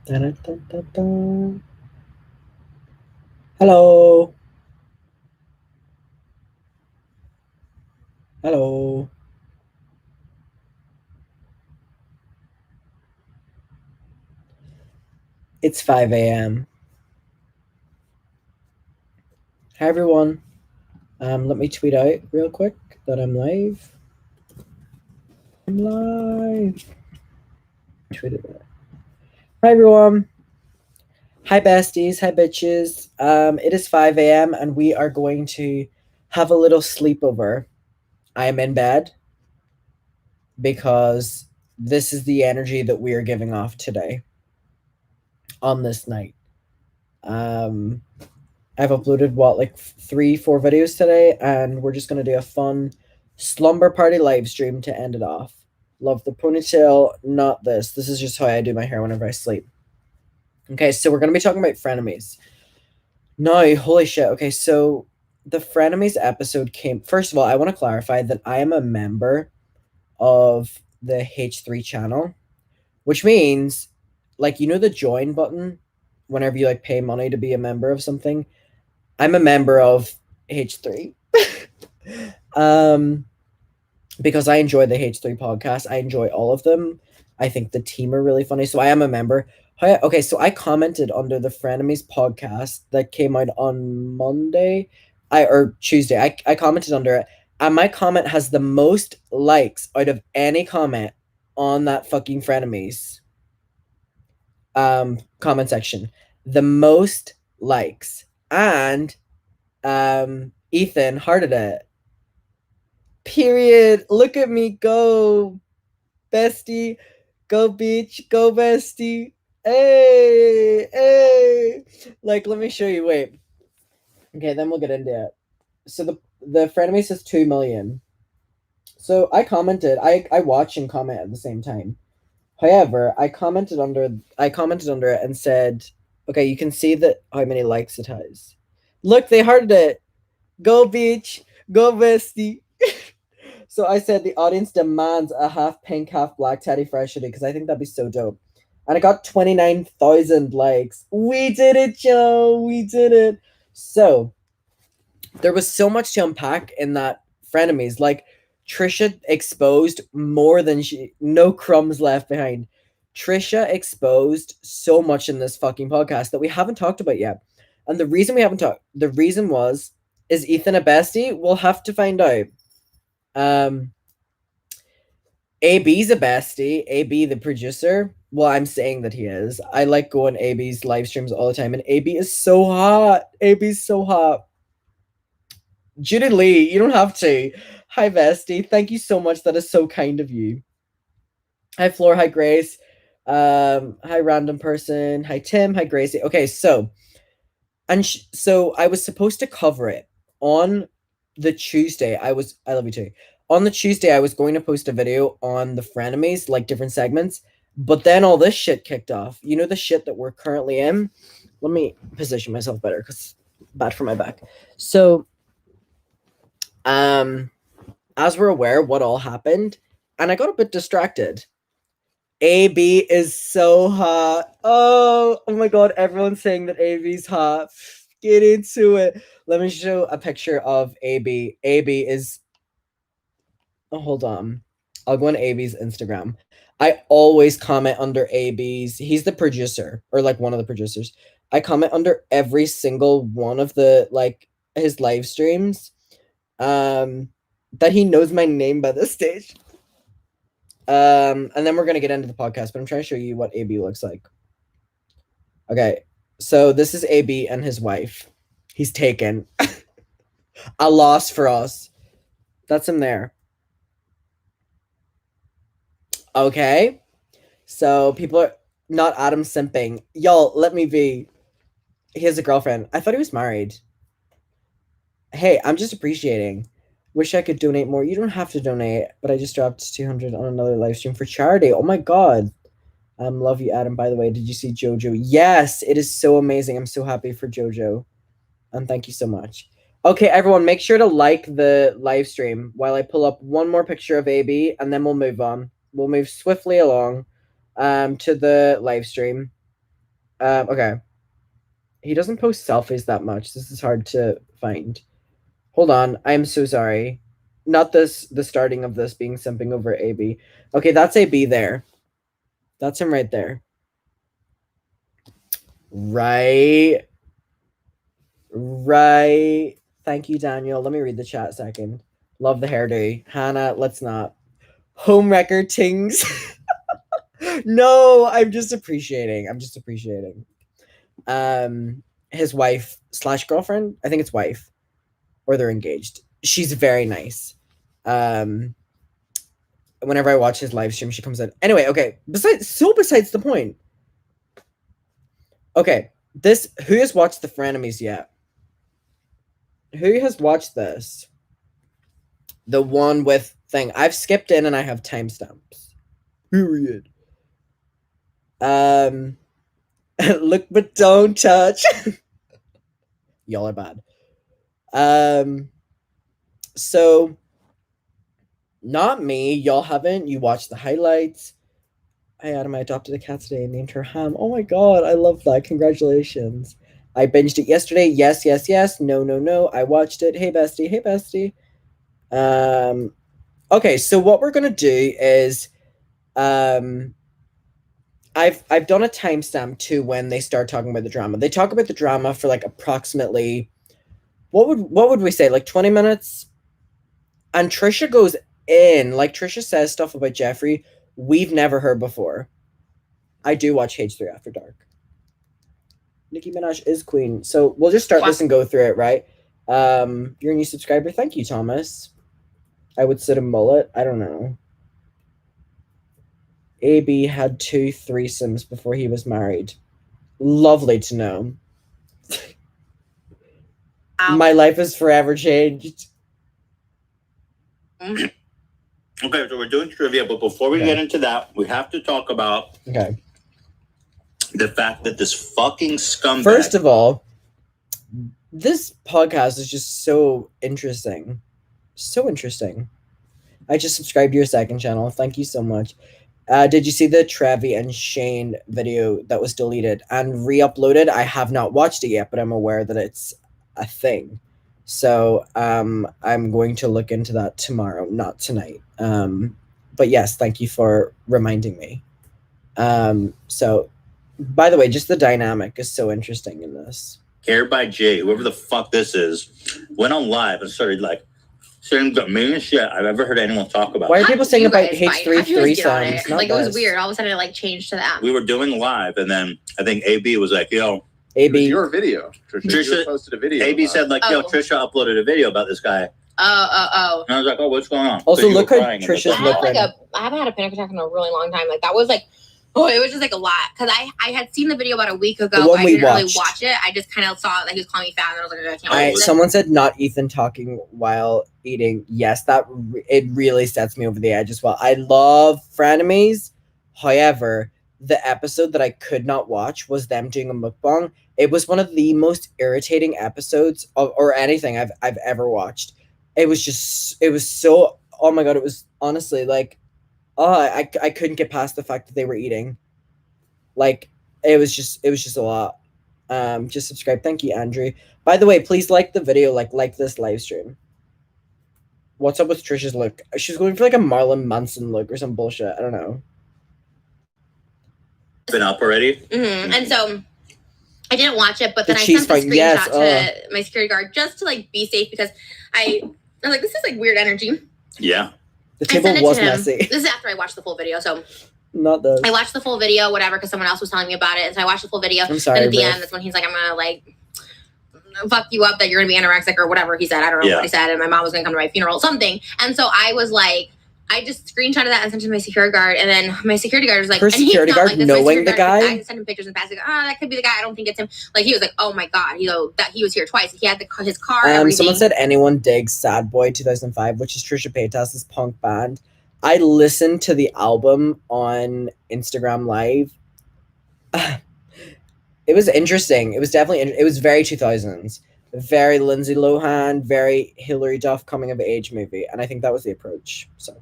Da-da-da-da-da. Hello. Hello. It's 5 a.m. Hi, everyone. Let me tweet out real quick that I'm live. I'm live. Tweeted it. Hi, everyone. Hi, besties. Hi, bitches. It is 5 a.m. and we are going to have a little sleepover. I am in bed because this is the energy that we are giving off today on this night. Um, I've uploaded like 3, 4 videos today, and we're just gonna do a fun slumber party live stream to end it off. Love the ponytail, not this. This is just how I do my hair whenever I sleep. Okay, so we're gonna be talking about frenemies. No, holy shit. Okay, so the frenemies episode came. First of all, I want to clarify that I am a member of the H3 channel, which means, like, you know, the join button whenever you like pay money to be a member of something. I'm a member of H3. um, because I enjoy the H3 podcast. I enjoy all of them. I think the team are really funny. So I am a member. Okay, so I commented under the Frenemies podcast that came out on Monday. Or Tuesday. I commented under it. And my comment has the most likes out of any comment on that fucking Frenemies comment section. The most likes. And Ethan hearted it. Period. Look at me go, bestie. Go beach. Go bestie. Hey, hey. Like, let me show you. Wait. Okay, then we'll get into it. So the frenemy says 2 million. So I commented. I watch and comment at the same time. However, I commented under it and said, okay, you can see that how many likes it has. Look, they hearted it. Go beach. Go bestie. So I said the audience demands a half pink, half black Teddy Fresh hoodie because I think that'd be so dope. And I got 29,000 likes. We did it, Joe. We did it. So there was so much to unpack in that frenemies. Like, Trisha exposed more than no crumbs left behind. Trisha exposed so much in this fucking podcast that we haven't talked about yet. And the reason we haven't talked, the reason was, is Ethan a bestie? We'll have to find out. Um, AB's a bestie. AB, the producer. Well, I'm saying that he is. I like going AB's live streams all the time, and AB is so hot. AB's so hot. Judy Lee, you don't have to. Hi, bestie. Thank you so much. That is so kind of you. Hi, Floor. Hi, Grace. Hi, random person. Hi, Tim. Hi, Gracie. Okay, so so I was supposed to cover it on the Tuesday. I love you too. On the Tuesday, I was going to post a video on the frenemies, like different segments, but then all this shit kicked off. You know, the shit that we're currently in. Let me position myself better because bad for my back. So, as we're aware, what all happened, and I got a bit distracted. AB is so hot. Oh my god, everyone's saying that AB's hot. Get into it. Let me show a picture of AB. AB is. Oh, hold on. I'll go on AB's Instagram. I always comment under AB's. He's the producer, or like one of the producers. I comment under every single one of the like his live streams. That he knows my name by this stage. And then we're gonna get into the podcast, but I'm trying to show you what AB looks like. Okay, so this is AB and his wife. He's taken. A loss for us. That's him there. Okay, so people are not Adam simping. Y'all, let me be. He has a girlfriend. I thought he was married. Hey, I'm just appreciating. Wish I could donate more. You don't have to donate, but I just dropped 200 on another live stream for charity. Oh my god. Love you, Adam. By the way, did you see JoJo? Yes, it is so amazing. I'm so happy for JoJo. Thank you so much. Okay, everyone, make sure to like the live stream while I pull up one more picture of AB, and then we'll move on. We'll move swiftly along to the live stream. Okay. He doesn't post selfies that much. This is hard to find. Hold on. I'm so sorry. Not this, the starting of this being simping over AB. Okay, that's AB there. That's him right there. Right. Right. Thank you, Daniel. Let me read the chat a second. Love the hairdo. Hannah, let's not. Homewrecker tings. No, I'm just appreciating. His wife / girlfriend. I think it's wife. Or they're engaged. She's very nice. Whenever I watch his live stream, she comes in. Anyway, okay. Besides the point. Okay, who has watched the Frenemies yet? Who has watched this? The one with thing. I've skipped in and I have timestamps. Period. Look but don't touch. Y'all are bad. So not me. Y'all haven't. You watched the highlights. Hey Adam, I adopted a cat today and named her Ham. Oh my god, I love that. Congratulations. I binged it yesterday. Yes. No. I watched it. Hey bestie. Okay, so what we're gonna do is I've done a timestamp to when they start talking about the drama. They talk about the drama for like approximately what would we say, like 20 minutes? And Trisha goes in, like Trisha says stuff about Jeffree we've never heard before. I do watch H3 After Dark. Nicki Minaj is queen. So we'll just start this and go through it, right? You're a new subscriber. Thank you, Thomas. I would sit a mullet. I don't know. AB had 2 threesomes before he was married. Lovely to know. My life is forever changed. Okay, so we're doing trivia, but before we get into that, we have to talk about the fact that this fucking scumbag... First of all, this podcast is just so interesting. So interesting. I just subscribed to your second channel. Thank you so much. Did you see the Travi and Shane video that was deleted and re-uploaded? I have not watched it yet, but I'm aware that it's a thing. So I'm going to look into that tomorrow, not tonight. But yes, thank you for reminding me. So, by the way, just the dynamic is so interesting in this. Hair by Jay, whoever the fuck this is, went on live and started like saying the meanest shit I've ever heard anyone talk about. Why are people saying about H3 threesomes? Like, it was weird. All of a sudden, it like changed to that. We were doing live, and then I think AB was like, "Yo, AB, your video." Trisha posted a video. AB said like, "Yo, Trisha uploaded a video about this guy." Oh. And I was like, "Oh, what's going on?" Also, look how Trisha's looking. I haven't had a panic attack in a really long time. Like, that was like, oh, it was just like a lot. Because I had seen the video about a week ago. I didn't really watch it. I just kind of saw that he was calling me fat, and I was like, I can't watch it. Someone said not Ethan talking while eating. Yes, it really sets me over the edge as well. I love Frenemies. However, the episode that I could not watch was them doing a mukbang. It was one of the most irritating episodes or anything I've ever watched. It was so, oh my god, it was honestly like, I couldn't get past the fact that they were eating. Like, it was just a lot. Just subscribe. Thank you, Andrew. By the way, please like the video, like this live stream. What's up with Trisha's look? She's going for like a Marilyn Manson look or some bullshit. I don't know. Been up already? And so I didn't watch it, but then I sent the screenshot to my security guard just to like be safe, because I was like, this is like weird energy. Yeah. The table was messy. This is after I watched the full video, so not this. I watched the full video, whatever, because someone else was telling me about it, and so I watched the full video. I'm sorry. And at the end, that's when he's like, I'm gonna like fuck you up, that you're gonna be anorexic or whatever he said. I don't know what he said, and my mom was gonna come to my funeral, something. And so I was like, I just screenshotted that and sent it to my security guard, and then my security guard was like, her security guard like knowing the guy. I sent him pictures and passing. That could be the guy. I don't think it's him. Like, he was like, oh my god, that he was here twice. He had his car. Someone said anyone digs Sad Boy 2005, which is Trisha Paytas's punk band. I listened to the album on Instagram Live. It was interesting. It was definitely. It was very 2000s. Very Lindsay Lohan, very Hilary Duff coming of age movie, and I think that was the approach. So.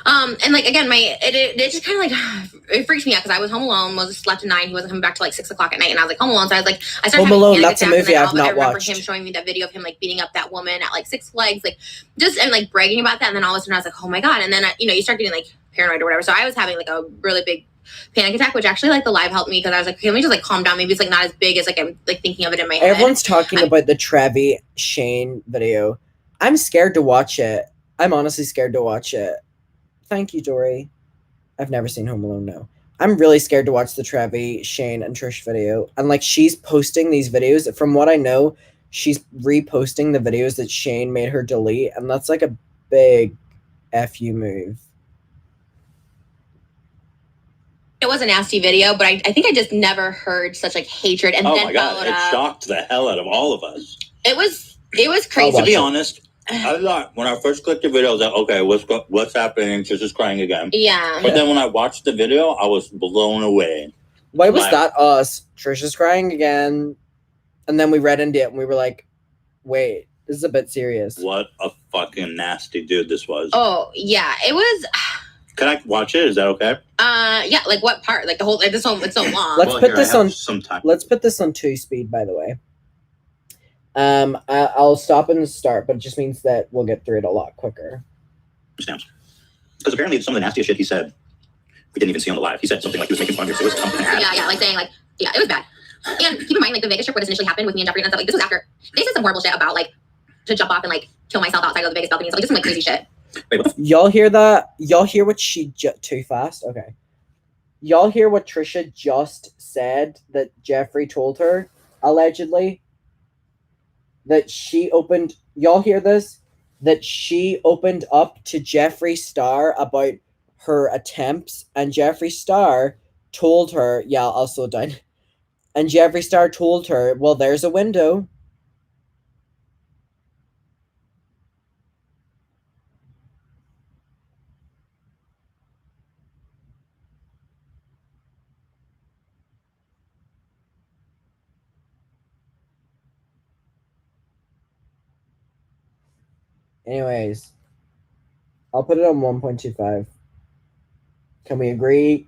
And like again, it just kind of like it freaks me out because I was home alone. Moses slept at 9. He wasn't coming back till like 6 o'clock at night, and I was like home alone. So I was like, I started Home having Alone. panic That's a attacks, movie and I've then not I remember watched. him showing me that video of him like beating up that woman at like Six Flags, like just and like bragging about that. And then all of a sudden I was like, oh my god. And then you start getting like paranoid or whatever. So I was having like a really big panic attack, which actually like the live helped me because I was like, okay, let me just like calm down. Maybe it's like not as big as like I'm like thinking of it in my head. Everyone's talking about the Trevi Shane video. I'm scared to watch it. I'm honestly scared to watch it. Thank you, Dory. I've never seen Home Alone, no. I'm really scared to watch the Trevi, Shane, and Trish video. And like she's posting these videos. From what I know, she's reposting the videos that Shane made her delete, and that's like a big FU move. It was a nasty video, but I think I just never heard such like hatred. And oh then my god, followed it up. Shocked the hell out of all of us. It was crazy. To be honest, I thought when I first clicked the video, I was like, okay, what's happening? She's just crying again. Yeah. But then when I watched the video, I was blown away. Why was that us? Trisha's crying again. And then we read into it and we were like, wait, this is a bit serious. What a fucking nasty dude this was. Oh, yeah. It was... Can I watch it? Is that okay? Yeah, like what part? Like the whole like this whole it's so long. Let's put this on some time. Let's put this on 2 speed, by the way. I'll stop and start, but it just means that we'll get through it a lot quicker. Because apparently some of the nastiest shit he said, we didn't even see on the live. He said something like he was making fun of it. So it was something yeah, like saying like, yeah, it was bad. And keep in mind, like the Vegas trip where this initially happened with me and Jeffree and stuff, like this was after they said some horrible shit about like to jump off and like kill myself outside of the Vegas balcony and stuff. Like just some like crazy shit. Wait, y'all hear that? Y'all hear what she too fast? Okay. Y'all hear what Trisha just said that Jeffree told her, allegedly? That she opened... Y'all hear this? That she opened up to Jeffree Star about her attempts, and Jeffree Star told her... Yeah, I'll slow down. And Jeffree Star told her, well, there's a window. Anyways, I'll put it on 1.25. Can we agree?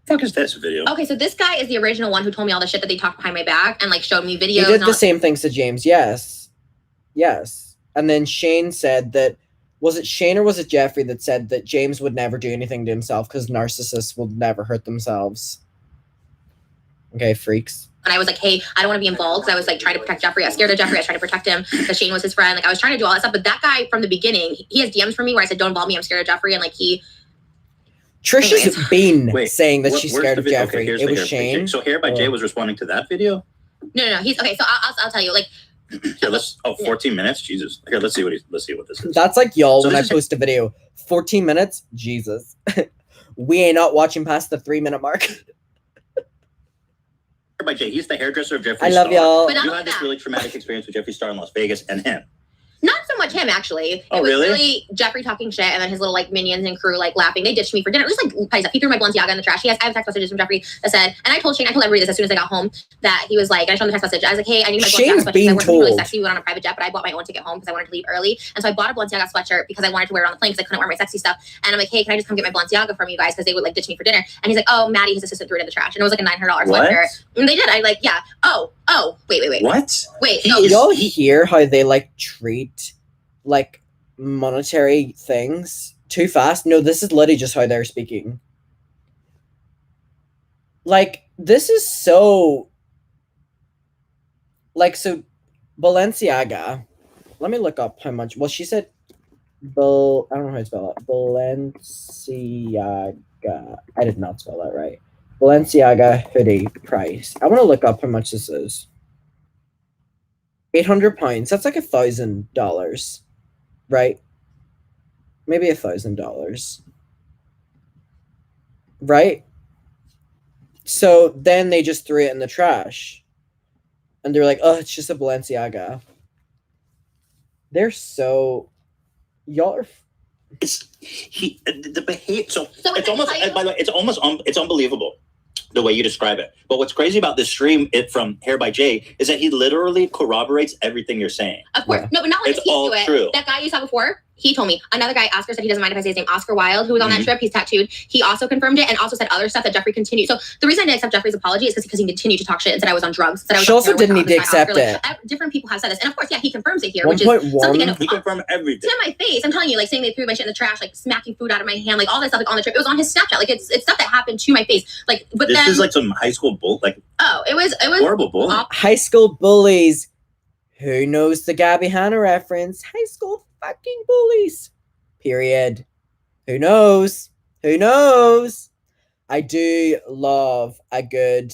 Fuck is this video? Okay, so this guy is the original one who told me all the shit that they talked behind my back and like showed me videos. He did the same things to James. Yes. And then Shane said that, was it Shane or was it Jeffree that said that James would never do anything to himself because narcissists will never hurt themselves? Okay, freaks. And I was like, hey, I don't want to be involved because I was like trying to protect Jeffree. I was scared of Jeffree. I was trying to protect him because Shane was his friend. Like I was trying to do all that stuff. But that guy from the beginning, he has DMs for me where I said, don't involve me. I'm scared of Jeffree. And like Trisha's been saying that she's scared of Jeffree. Okay, it was Shane. So Hair by Jay was responding to that video? No. He's okay. So I'll tell you. Like, here, 14 minutes. Jesus. Here, let's see what this is. That's like y'all when I post a video. 14 minutes. Jesus. We ain't not watching past the 3-minute mark. By Jay, he's the hairdresser of Jeffree Star. I love y'all. You had this really traumatic experience with Jeffree Star in Las Vegas and him. Not so much him, actually. It was really Jeffree talking shit and then his little like minions and crew like laughing. They ditched me for dinner. It was like petty stuff. He threw my Balenciaga in the trash. I have text messages from Jeffree that said, and I told Shane, I told everybody this as soon as I got home, that he was like, I showed him the text message. I was like, hey, I need my Balenciaga sweatshirt. I wanted to be really sexy. We went on a private jet, but I bought my own ticket home because I wanted to leave early. And so I bought a Balenciaga sweatshirt because I wanted to wear it on the plane because I couldn't wear my sexy stuff. And I'm like, hey, can I just come get my Balenciaga from you guys because they would like ditch me for dinner? And he's like, oh, Maddie, his assistant, threw it in the trash. And it was like a $900 sweatshirt. And they did. I like, yeah. Oh, wait. What? Wait. Y'all hear how they like treat like monetary things too fast? No, this is literally just how they're speaking. Like, this is so like, so Balenciaga, let me look up how much. Well, she said I don't know how to spell it. Balenciaga. I did not spell that right. Balenciaga hoodie price. I want to look up how much this is. £800. That's like $1,000. Right? Maybe $1,000. Right? So then they just threw it in the trash. And they're like, oh, it's just a Balenciaga. They're so... Y'all are... The behavior... So it's almost... By the way, it's unbelievable the way you describe it. But what's crazy about this stream from Hair by Jay is that he literally corroborates everything you're saying. Of course. Yeah. No, but not like it's all true. That guy you saw before, He told me. Another guy, Oscar, said he doesn't mind if I say his name. Oscar Wilde, who was on that trip, he's tattooed. He also confirmed it and also said other stuff that Jeffree continued. So the reason I didn't accept Jeffree's apology is because he continued to talk shit and said I was on drugs. Said I was she also didn't need to accept it. Different people have said this. And of course, yeah, he confirms it here, which is something I know. He confirmed everything. To my face. I'm telling you, like saying they threw my shit in the trash, like smacking food out of my hand, like all that stuff like on the trip. It was on his Snapchat. Like it's stuff that happened to my face. Like, but this is like some high school bull. Like, oh, it was horrible bull. High school bullies. Who knows the Gabby Hanna reference? High school fucking bullies. Period. Who knows? Who knows? I do love a good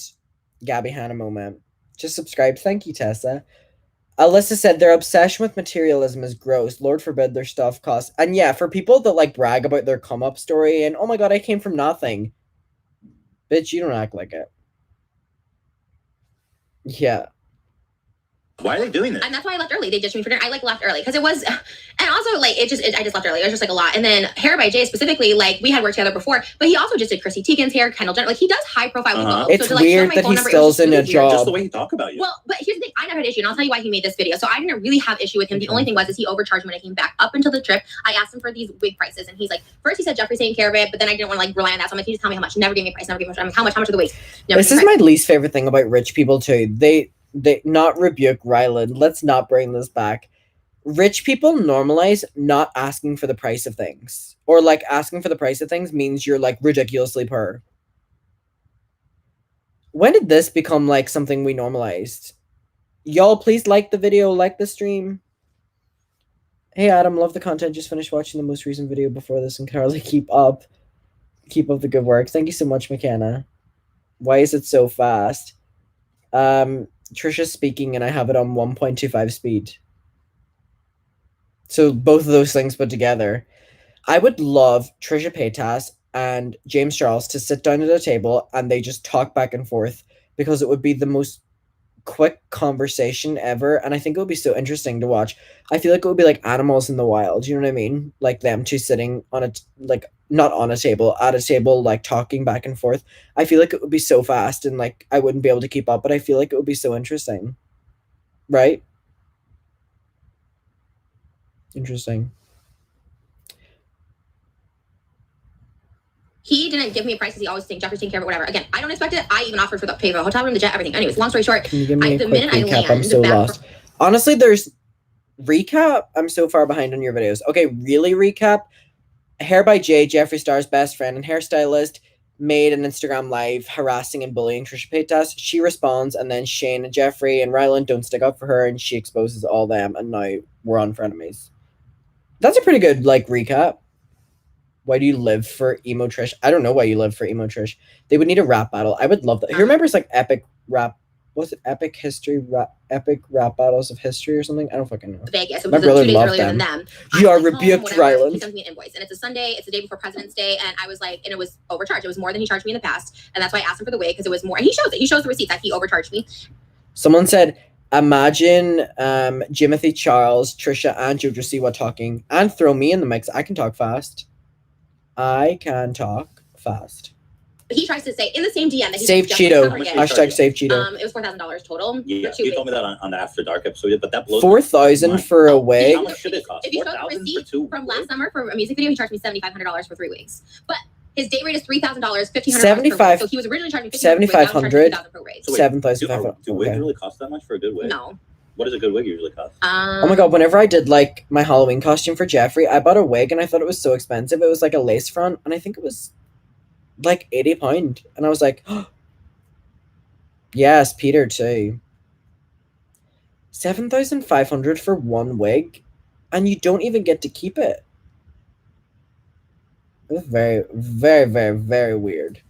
Gabby Hanna moment. Just subscribe. Thank you, Tessa. Alyssa said their obsession with materialism is gross. Lord forbid their stuff costs. And yeah, for people that like brag about their come up story and oh my god, I came from nothing. Bitch, you don't act like it. Yeah. Why are they doing this? And that's why I left early. They ditched me for dinner. I like left early because it was, and also like I just left early. It was just like a lot. And then Hair by Jay specifically, like we had worked together before, but he also just did Chrissy Teigen's hair, Kendall Jenner. Like he does high profile people. It's so to, weird that he still's in a job. Just the way he talk about you. Well, but here's the thing. I never had issue, and I'll tell you why he made this video. So I didn't really have issue with him. The only thing was he overcharged me when I came back up until the trip. I asked him for these wig prices, and he's like, first he said Jeffree's taking care of it, but then I didn't want to like rely on that. So I'm like, can you just tell me how much? Never gave me a price. Never gave me a price. How much are the wigs? This is my least favorite thing about rich people too. They not rebuke Ryland. Let's not bring this back. Rich people normalize not asking for the price of things. Or like asking for the price of things means you're like ridiculously poor. When did this become like something we normalized? Y'all please like the video, like the stream. Hey Adam, love the content. Just finished watching the most recent video before this and Carly, keep up the good work. Thank you so much, McKenna. Why is it so fast? Trisha's speaking and I have it on 1.25 speed. So both of those things put together. I would love Trisha Paytas and James Charles to sit down at a table and they just talk back and forth because it would be the most quick conversation ever. And I think it would be so interesting to watch. I feel like it would be like animals in the wild. You know what I mean? Like them two sitting on a, like not on a table, at a table, like talking back and forth. I feel like it would be so fast and like I wouldn't be able to keep up, but I feel like it would be so interesting. Right? Interesting. He didn't give me a price because he always thinks Jeffree's taking care of it, whatever. Again, I don't expect it. I even offered for the pay for a hotel room, the jet, everything. Anyways, long story short, Can you give me a quick recap? I'm so lost. Honestly, there's recap. I'm so far behind on your videos. Okay, really recap. Hair by Jay, Jeffree Star's best friend and hairstylist, made an Instagram live harassing and bullying Trisha Paytas. She responds, and then Shane and Jeffree and Ryland don't stick up for her, and she exposes all them, and now we're on Frenemies. That's a pretty good like recap. Why do you live for emo Trish? I don't know why you live for emo Trish. They would need a rap battle. I would love that. Who remembers like epic rap? Was it epic rap battles of history or something? I don't fucking know. Vegas. It My was brother 2 days loved earlier them. than them. You are rebuked, Ryland. He sent me an invoice, and it's a Sunday. It's the day before President's Day, and I was like, and it was overcharged. It was more than he charged me in the past, and that's why I asked him for the wig because it was more. And he shows it. He shows the receipt that he overcharged me. Someone said, imagine Jimothy Charles, Trisha, and Jojo Siwa talking, and throw me in the mix. I can talk fast. He tries to say in the same DM that he Save Cheeto. Hashtag save Cheeto. It was $4,000 total. Yeah, you told me that on the After Dark episode, but that blows 4,000 for a wig. How much should it cost? If you show the receipt from last summer for a music video, he charged me $7,500 for 3 weeks. But his day rate is $3,000, $1,500. So he was originally charging $7,500. So $7,500. Do wigs really cost that much for a good wig? No. What does a good wig usually cost? Oh my god, whenever I did like my Halloween costume for Jeffree, I bought a wig and I thought it was so expensive. It was like a lace front and I think it was like £80. And I was like, oh, yes, Peter too. 7,500 for one wig and you don't even get to keep it. It was very, very, very, very weird.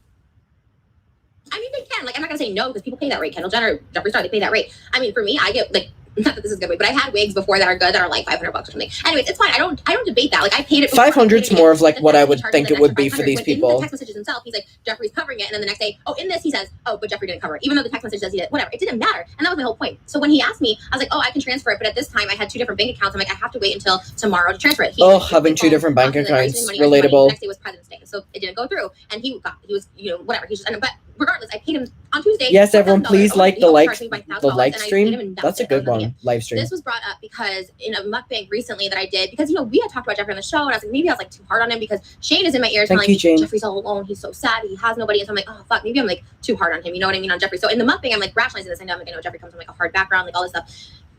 I mean, they can. Like, I'm not gonna say no because people pay that rate. Kendall Jenner, Jeffree Star, they pay that rate. I mean, for me, I get like, not that this is a good wig, but I've had wigs before that are good that are like $500 or something. Anyways, it's fine. I don't debate that. Like, I paid it. 500's more of like what I would think it would be for these people. In the text messages himself, he's like, Jeffree's covering it, and then the next day, oh, in this he says, oh, but Jeffree didn't cover it, even though the text message says he did. Whatever, it didn't matter, and that was my whole point. So when he asked me, I was like, oh, I can transfer it, but at this time I had 2 different bank accounts. I'm like, I have to wait until tomorrow to transfer it. Having 2 different bank accounts, relatable. The next day was President's Day, so it didn't go through, and he was, whatever. He just, but regardless, I paid him on Tuesday. Yes, everyone, please like the like $1,000, stream. That's a good one. Live stream. This was brought up because in a mukbang recently that I did, because we had talked about Jeffree on the show, and I was like, maybe I was like too hard on him because Shane is in my ear telling me Jeffree's all alone, he's so sad, he has nobody, and so I'm like, oh fuck, maybe I'm like too hard on him, you know what I mean, on Jeffree. So in the mukbang, I'm like rationalizing this. I know Jeffree comes from like a hard background, like all this stuff.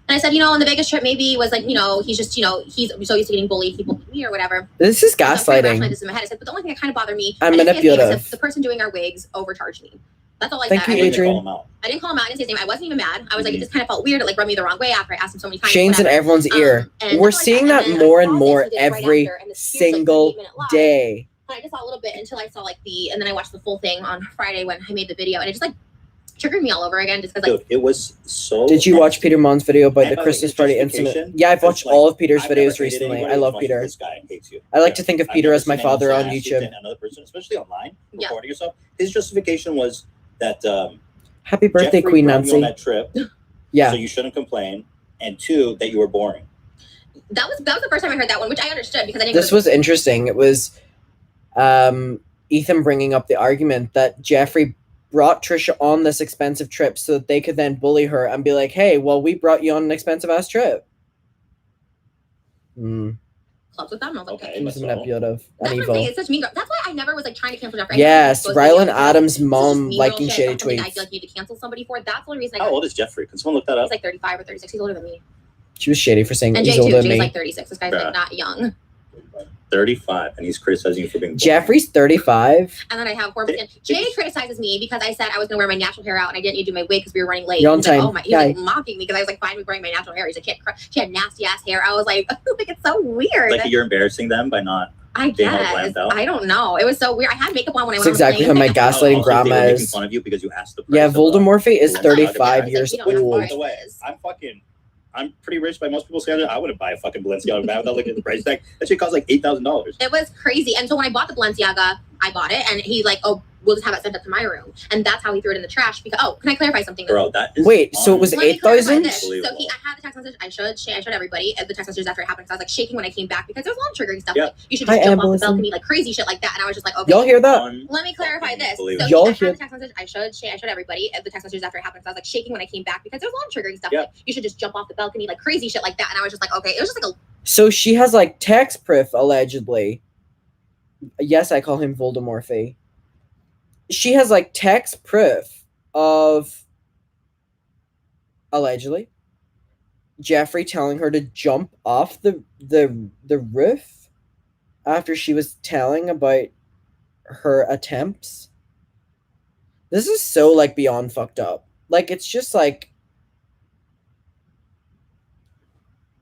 And I said, on the Vegas trip, maybe it was like, he's just, he's so used to getting bullied, he bullied me or whatever. This is gaslighting. This in my head. I said, but the only thing that kind of bothered me, I'm manipulative. The person doing our wigs overcharged me. That's all I said. Thank you, Adrian. I didn't call him out. I didn't say his name. I wasn't even mad. I was like, it just kind of felt weird. It like rubbed me the wrong way after I asked him so many times. Shane's in everyone's ear. We're seeing that more and more every single day. And I just saw a little bit until I saw and then I watched the full thing on Friday when I made the video, and it just like triggered me all over again just because it was so. Did you watch Peter Mon's video about the Christmas party incident? Yeah, I've watched all of Peter's videos recently. I love Peter. This guy hates you. I like to think of Peter as my father on YouTube. Another person, especially online, recording yourself. His justification was that happy birthday, Jeffree Queen brought Nancy. You on that trip, yeah. So you shouldn't complain, and 2, that you were boring. That was the first time I heard that one, which I understood because I didn't. This was interesting. It was Ethan bringing up the argument that Jeffree brought Trisha on this expensive trip so that they could then bully her and be like, hey, well, we brought you on an expensive ass trip. Clubs with them. I was like, okay. It was manipulative and evil. evil. It's such mean girl. That's why I never was like trying to cancel Jeffree. Yes, Rylan Adams' mom liking shady tweets. I feel like you need to cancel somebody for. That's the only reason. How old is Jeffree? Can someone look that up? He's like 35 or 36. He's older than me. She was shady for saying he's older than me. Jay's like 36. This guy's like not young. 35, and he's criticizing you for being boring. Jeffree's 35. And then I have horrible skin. Jay criticizes me because I said I was going to wear my natural hair out and I didn't need to do my wig because we were running late. You're on time. Like, oh my, he was like mocking me because I was like fine with wearing my natural hair. He's like, she had nasty ass hair. I was like, like it's so weird. Like you're embarrassing them by not. I guess. I don't know. It was so weird. I had makeup on when I went. That's exactly how my gaslighting grandma is. Making fun of you because you asked the price. Yeah, Voldemort is 35 years old. By the way, I'm pretty rich by most people's standards. I wouldn't buy a fucking Balenciaga bag without looking at the price tag. That shit costs like $8,000. It was crazy. And so when I bought the Balenciaga, I bought it, and he's like, "Oh, we'll just have it sent up to my room," and that's how he threw it in the trash. Because can I clarify something? Bro, that is wait. So it was 8,000. So I had the text message. I showed everybody the text messages after it happened. Because I was like shaking when I came back because there was a lot of triggering stuff. Like you should just jump off the balcony, like crazy shit like that. And I was just like, okay. Y'all hear that? Let me clarify this. So y'all hear the text message. I showed everybody the text messages after it happened. Because I was like shaking when I came back because there was a lot of triggering stuff. Like you should just jump off the balcony, like crazy shit like that. And I was just like, okay. It was just like a. So she has like text proof allegedly. Yes, I call him Voldemort. She has like text proof of allegedly Jeffree telling her to jump off the roof after she was telling about her attempts. This is so like beyond fucked up. Like it's just like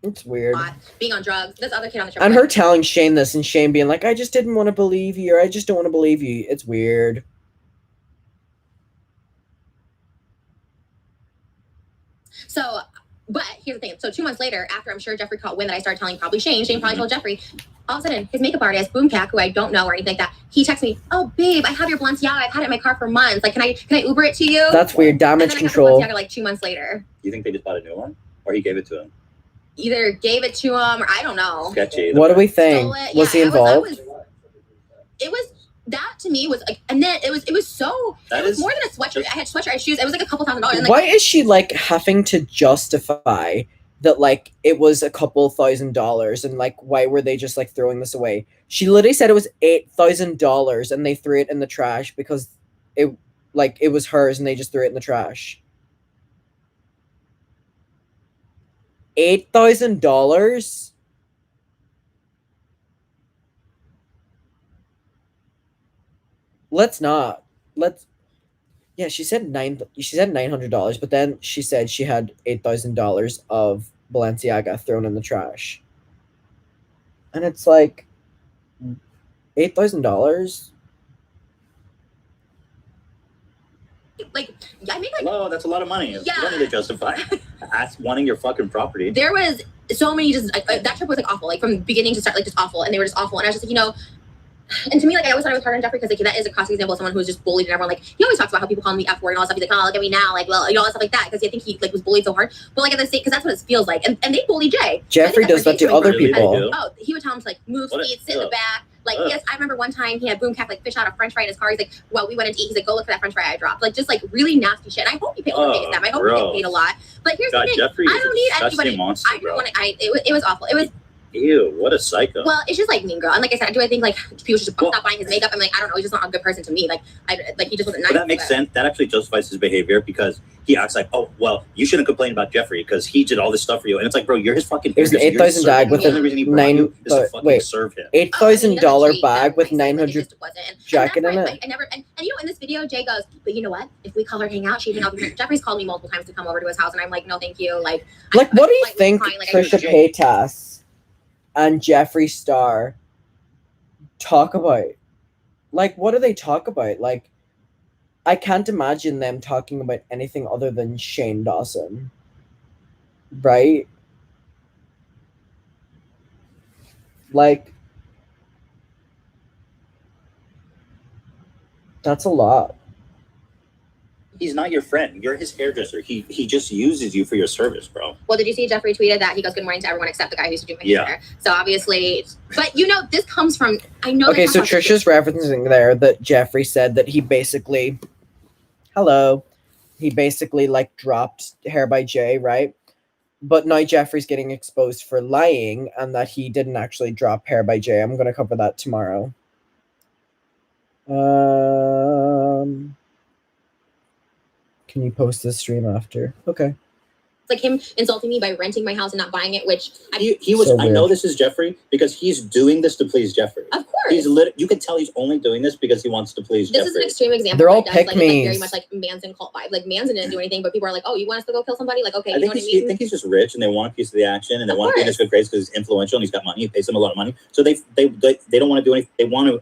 it's weird. Being on drugs. This other kid on the trip. And her telling Shane this and Shane being like, I just didn't want to believe you, or I just don't want to believe you. It's weird. So, but here's the thing. So 2 months later, after I'm sure Jeffree caught wind that I started telling probably Shane probably told Jeffree, all of a sudden his makeup artist, Boomcat, who I don't know or anything like that, he texts me, oh babe, I have your Balenciaga. I've had it in my car for months. Like, can I Uber it to you? That's weird. Damage control. I got the Balenciaga like 2 months later. You think they just bought a new one? Or he gave it to him? Either gave it to him or I don't know. Sketchy. What do we think? Was he involved? It was that to me was like, and then it was so it was more than a sweatshirt. I had sweatshirt, I had shoes. It was like a couple $1,000s. Why is she like having to justify that like it was a couple $1,000 and like why were they just like throwing this away? She literally said it was $8,000 and they threw it in the trash because it was hers and they just threw it in the trash. $8,000? Yeah, she said $900, but then she said she had $8,000 of Balenciaga thrown in the trash. And it's like $8,000? Like, I mean, like, no, that's a lot of money. Yeah. You don't need to justify wanting your fucking property. There was so many that trip was like awful, like from beginning to start, like just awful, and they were just awful. And I was just like, and to me, like I always thought I was hard on Jeffree because like that is a classic example of someone who was just bullied and everyone like he always talks about how people call him the F word and all that stuff. He's like, oh, look at me now, like well, all that stuff like that because I think he like was bullied so hard. But like at the same, because that's what it feels like, and they bully Jay. Jeffree does that to other people. Oh, he would tell him to like move seats, sit in the back. Like, yes, I remember one time he had boom cat like fish out a French fry in his car. He's like, well, we went to eat. He's like, go look for that French fry I dropped. Like, just like really nasty shit. And I hope he paid them. I hope he get paid a lot. But here's the thing: Jeffree I don't need anybody. Monster, I don't want to. It was awful. It was. Ew, what a psycho. Well, it's just like Mean Girl. And like I said, I think like people should stop buying his makeup. I'm like, I don't know, he's just not a good person to me. Like he just wasn't nice. But that makes sense. That actually justifies his behavior because he acts like, oh, well, you shouldn't complain about Jeffree because he did all this stuff for you. And it's like, bro, you're his fucking. It was an $8,000 bag with a $8,000 bag with 900 jacket in it. And you know, in this video, Jay goes, but you know what? If we call her hang out, she'd hang out with her. Jeffree's called me multiple times to come over to his house, and I'm like, no, thank you. Like what do you think Trisha Paytas and Jeffree Star talk about? Like, what do they talk about? Like, I can't imagine them talking about anything other than Shane Dawson, right? Like, that's a lot. He's not your friend. You're his hairdresser. He just uses you for your service, bro. Well, did you see Jeffree tweeted that he goes, good morning to everyone except the guy who's doing my hair? So obviously, but you know, this comes from, I know. Okay, so Trisha's referencing there that Jeffree said that he basically, he basically like dropped Hair by Jay, right? But now Jeffree's getting exposed for lying and that he didn't actually drop Hair by Jay. I'm going to cover that tomorrow. Can you post this stream after? Okay. It's like him insulting me by renting my house and not buying it, which he was. So I know this is Jeffree because he's doing this to please Jeffree. Of course, you can tell he's only doing this because he wants to please Jeffree. This is an extreme example. They're all pick me. Like very much like Manson cult vibe. Like Manson didn't do anything, but people are like, "Oh, you want us to go kill somebody?" Like, okay, you know what I mean? I think he's just rich and they want a piece of the action and they want to be in this good grades because he's influential and he's got money. He pays them a lot of money, so they don't want to do anything. They want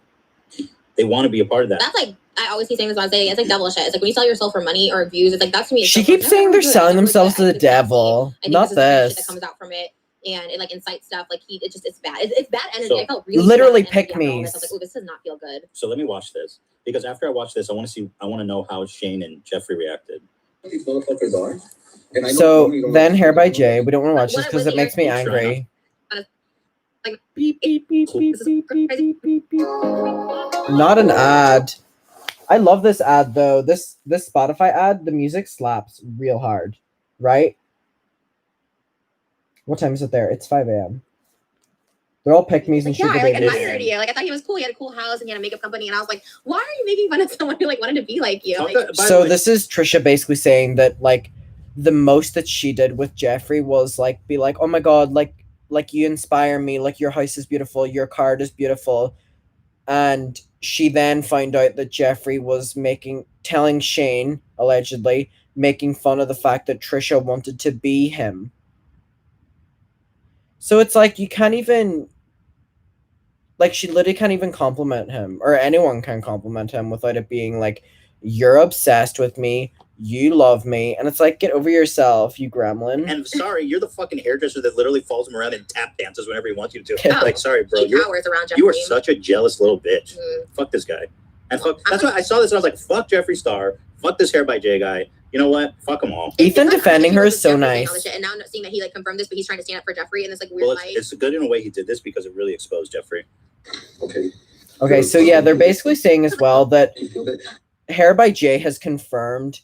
to be a part of that. That's like. I always keep saying this, but I'm saying it's like devil shit. It's like when you sell yourself for money or views, it's like that's to me. She keeps saying they're selling themselves to the devil. Not this. That comes out from it, and it like incites stuff. Like it's bad. It's bad energy. So, I felt really literally pick me. I was like, oh, this does not feel good. So let me watch this because after I watch this, I want to know how Shane and Jeffree reacted. So then Hair by Jay. We don't want to watch this because it makes me angry. Like beep beep beep beep beep beep beep beep beep. Not an ad. I love this ad though. This Spotify ad, the music slaps real hard, right? What time is it there? It's 5 a.m. They're all pick-me's and sugar babies. I admired you. Like I thought he was cool. He had a cool house and he had a makeup company, and I was like, why are you making fun of someone who like wanted to be like you? Like, so this is Trisha basically saying that like the most that she did with Jeffree was like be like, oh my god, like you inspire me. Like your house is beautiful, your card is beautiful, and she then found out that Jeffree was telling Shane, allegedly, making fun of the fact that Trisha wanted to be him. So it's like, you can't even, like, she literally can't even compliment him, or anyone can compliment him without it being like, you're obsessed with me, you love me, and it's like, get over yourself, you gremlin. And sorry, you're the fucking hairdresser that literally follows him around and tap dances whenever he wants you to. Like, sorry, bro, you are such a jealous little bitch. Fuck this guy. And that's why I saw this and I was like, fuck Jeffree Star, fuck this Hair by Jay guy. You know what? Fuck them all. Ethan defending her is so nice. And now I'm not seeing that he like confirmed this, but he's trying to stand up for Jeffree, and it's like weird. It's good in a way he did this because it really exposed Jeffree. Okay, so yeah, they're basically saying as well that Hair by Jay has confirmed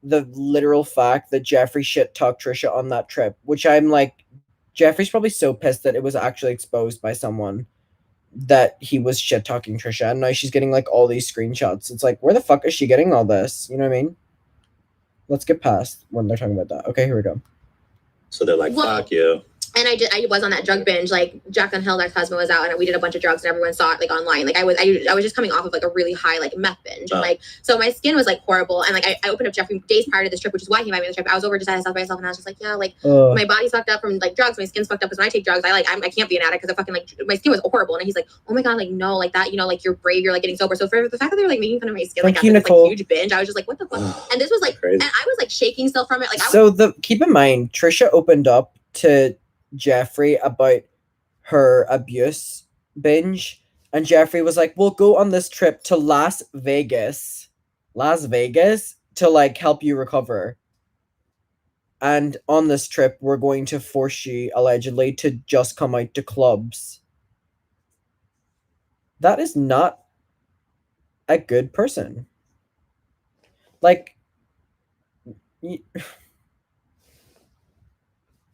the literal fact that Jeffree shit talked Trisha on that trip, which I'm like, Jeffree's probably so pissed that it was actually exposed by someone that he was shit talking Trisha, and now she's getting like all these screenshots. It's like, where the fuck is she getting all this? You know what I mean? Let's get past when they're talking about that. Okay, here we go. So they're like, fuck you. And I was on that drug binge. Like Jacqueline Hill, next husband, was out, and we did a bunch of drugs, and everyone saw it like online. Like I was just coming off of like a really high like meth binge, and like so my skin was like horrible. And like I opened up Jeffree days prior to this trip, which is why he invited me on the trip. I was over just at South by myself, and I was just like, yeah, like my body's fucked up from like drugs, my skin's fucked up because when I take drugs, I can't be an addict because I fucking like my skin was horrible. And he's like, oh my god, like no, like that, you know, like you're brave, you're like getting sober. So for the fact that they were like making fun of my skin, like after this like huge binge, I was just like, what the fuck? And this was like, and I was like shaking still from it. Like keep in mind, Trisha opened up to Jeffree about her abuse binge, and Jeffree was like, we'll go on this trip to Las Vegas to like help you recover, and on this trip we're going to force you allegedly to just come out to clubs. that is not a good person. Like,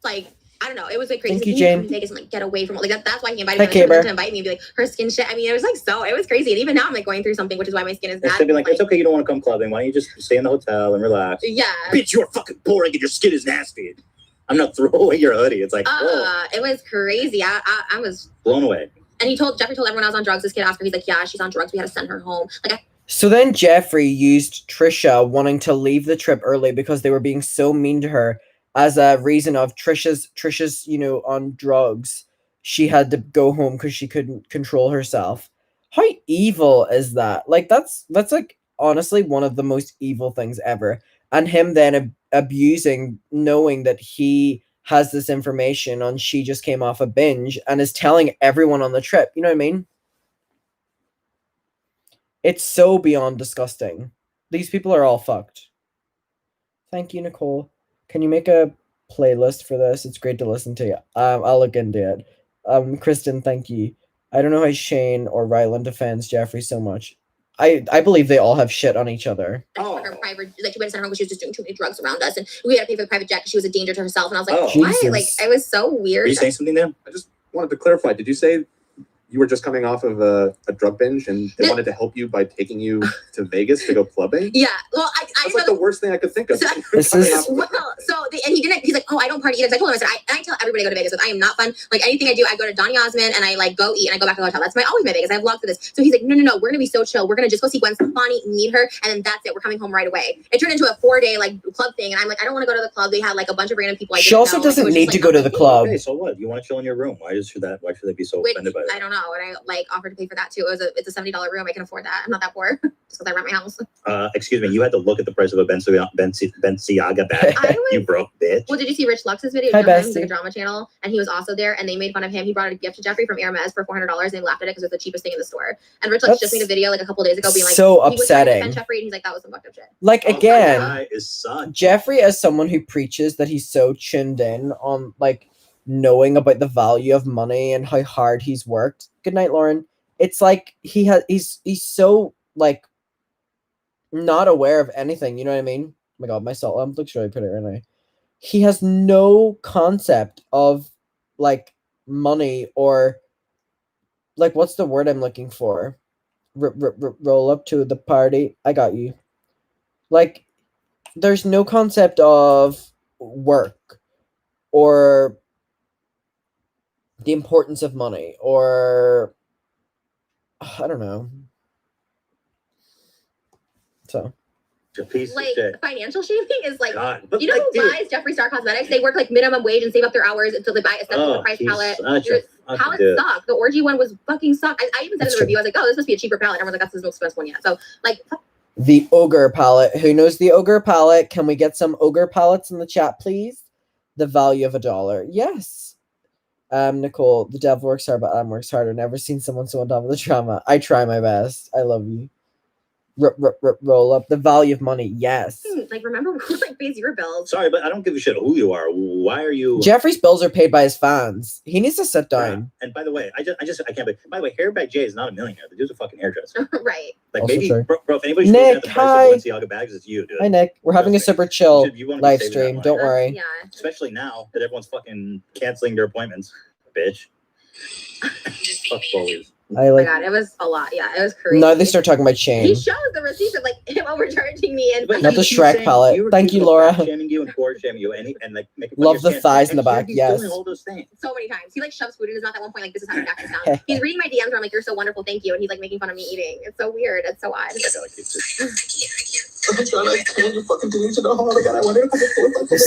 like, I don't know. It was like crazy. Thank you, Like, Jane. come to Vegas and like get away from like that's why he invited Hi, me. Like, Kaber. to invite me and be like her skin shit. I mean, it was like it was crazy. And even now I'm like going through something, which is why my skin is bad. They'd be like, it's okay, you don't want to come clubbing. Why don't you just stay in the hotel and relax? Yeah. Bitch, you're fucking boring and your skin is nasty. I'm not throwing away your hoodie. It's like, it was crazy. I was blown away. And Jeffree told everyone I was on drugs. This kid asked her, he's like, yeah, she's on drugs. We had to send her home. Like, so then Jeffree used Trisha wanting to leave the trip early because they were being so mean to her as a reason of Trisha's, you know, on drugs. She had to go home because she couldn't control herself. How evil is that? Like, that's like honestly one of the most evil things ever. And him then abusing, knowing that he has this information on she just came off a binge and is telling everyone on the trip. You know what I mean? It's so beyond disgusting. These people are all fucked. Thank you, Nicole. Can you make a playlist for this? It's great to listen to. I'll look into it. Kristen, thank you. I don't know how Shane or Ryland defends Jeffree so much. I believe they all have shit on each other. Her private, like, she went to her home because she was just doing too many drugs around us, and we had to pay for the private jet because she was a danger to herself. And I was like, what? Jesus. Like, it was so weird. Are you saying something there? I just wanted to clarify. Did you say you were just coming off of a drug binge and they wanted to help you by taking you to Vegas to go clubbing? Yeah. Well, that's like the worst thing I could think of. This is and he didn't. He's like, oh, I don't party either. So I told him, I tell everybody to go to Vegas. But I am not fun. Like, anything I do, I go to Donny Osmond and I like go eat and I go back to the hotel. That's always my Vegas. I have vlogged for this. So he's like, no, we're gonna be so chill. We're gonna just go see Gwen Stefani, meet her, and then that's it. We're coming home right away. It turned into a 4-day like club thing, and I'm like, I don't want to go to the club. They had like a bunch of random people. She also doesn't need to go to the club. Okay, so what? You want to chill in your room? Why should they be so offended by that? I don't know. And I like offered to pay for that too. It's a $70 room. I can afford that. I'm not that poor just because I rent my house. Excuse me. You had to look at the price of a Balenciaga bag. You broke bitch. Well, did you see Rich Lux's video? Hi, He's like bestie. a drama channel, and he was also there, and they made fun of him. He brought a gift to Jeffree from Hermes for $400, and they laughed at it because it was the cheapest thing in the store. And Rich Lux just made a video like a couple days ago being like, so he was trying to upsetting. defend Jeffree, and he's like, that was some fucked up shit. Like, again, son. Jeffree, as someone who preaches that he's so tuned in on like knowing about the value of money and how hard he's worked. Good night, Lauren. It's like he's so like not aware of anything. You know what I mean? Oh my god, my salt lamp looks really pretty right now. He has no concept of like money or like what's the word I'm looking for? Roll up to the party. I got you. Like, there's no concept of work or the importance of money or I don't know. So a piece like of shit. Financial shaming is like, God, you know, like, who buys Jeffree Star Cosmetics? They work like minimum wage and save up their hours until they buy a $7 price palette. Palette suck. The orgy one was fucking suck. I even said in the review, I was like, oh, this must be a cheaper palette. Everyone's like, that's the most expensive one yet. So like, the Ogre palette. Who knows the Ogre palette? Can we get some Ogre palettes in the chat, please? The value of $1. Yes. Nicole, the devil works hard, but Adam works harder. Never seen someone so on top of the trauma. I try my best. I love you. Roll up the value of money. Yes. Like, remember who like pays your bills? Sorry, but I don't give a shit who you are. Why are you? Jeffree's bills are paid by his fans. He needs to sit down. And by the way, I can't believe. By the way, Hair by Jay is not a millionaire. The dude's a fucking hairdresser. Right. Like Also maybe, true. bro, if anybody's Nick, looking at the price hi. of Balenciaga bags, it's you, dude. Hi, Nick. We're having a super chill you wanna be live saving stream. that Don't money. worry. Yeah. Especially now that everyone's fucking canceling their appointments, bitch. Fuck bullies. I Oh my like. god, it was a lot. Yeah, it was crazy. Now they start talking about He Shane. shows the receipts of like him overcharging me and But Not the he keeps Shrek saying- palette. you were Thank you, people Laura. fat shaming you and poor shaming you and like making fun Love of your the chance. thighs in the And here back, he's yes. doing all those things. so many times. He like shoves food in his mouth at one point, like this is how you knock this down. He's reading my DMs where I'm like, you're so wonderful, thank you. And he's like making fun of me eating. It's so weird. It's so odd. I gotta keep this.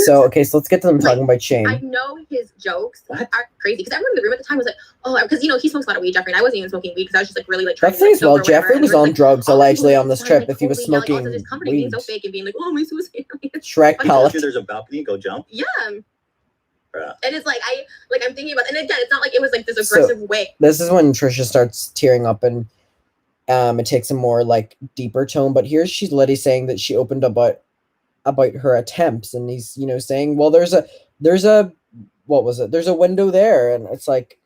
So okay, so let's get to them talking about Shane. I know his jokes are crazy because everyone in the room at the time was like, oh, because you know he smokes a lot of weed, Jeffree, and I wasn't even smoking weed because I was just like really like trying That to like, says well, sober or whatever, Jeffree and was everyone's on like, drugs oh, allegedly on he's this fine, trip like, if he was totally yelling, smoking also just company being weed. so fake and being like, oh, my suicide. Shrek I told palette. you there's a balcony. Go jump. Yeah. Bruh. And it's like I'm thinking about, and again, it's not like it was like this aggressive way. This is when Trisha starts tearing up and it takes a more like deeper tone. But here she's literally saying that she opened about her attempts, and he's saying, well, there's a what was it? There's a window there, and it's like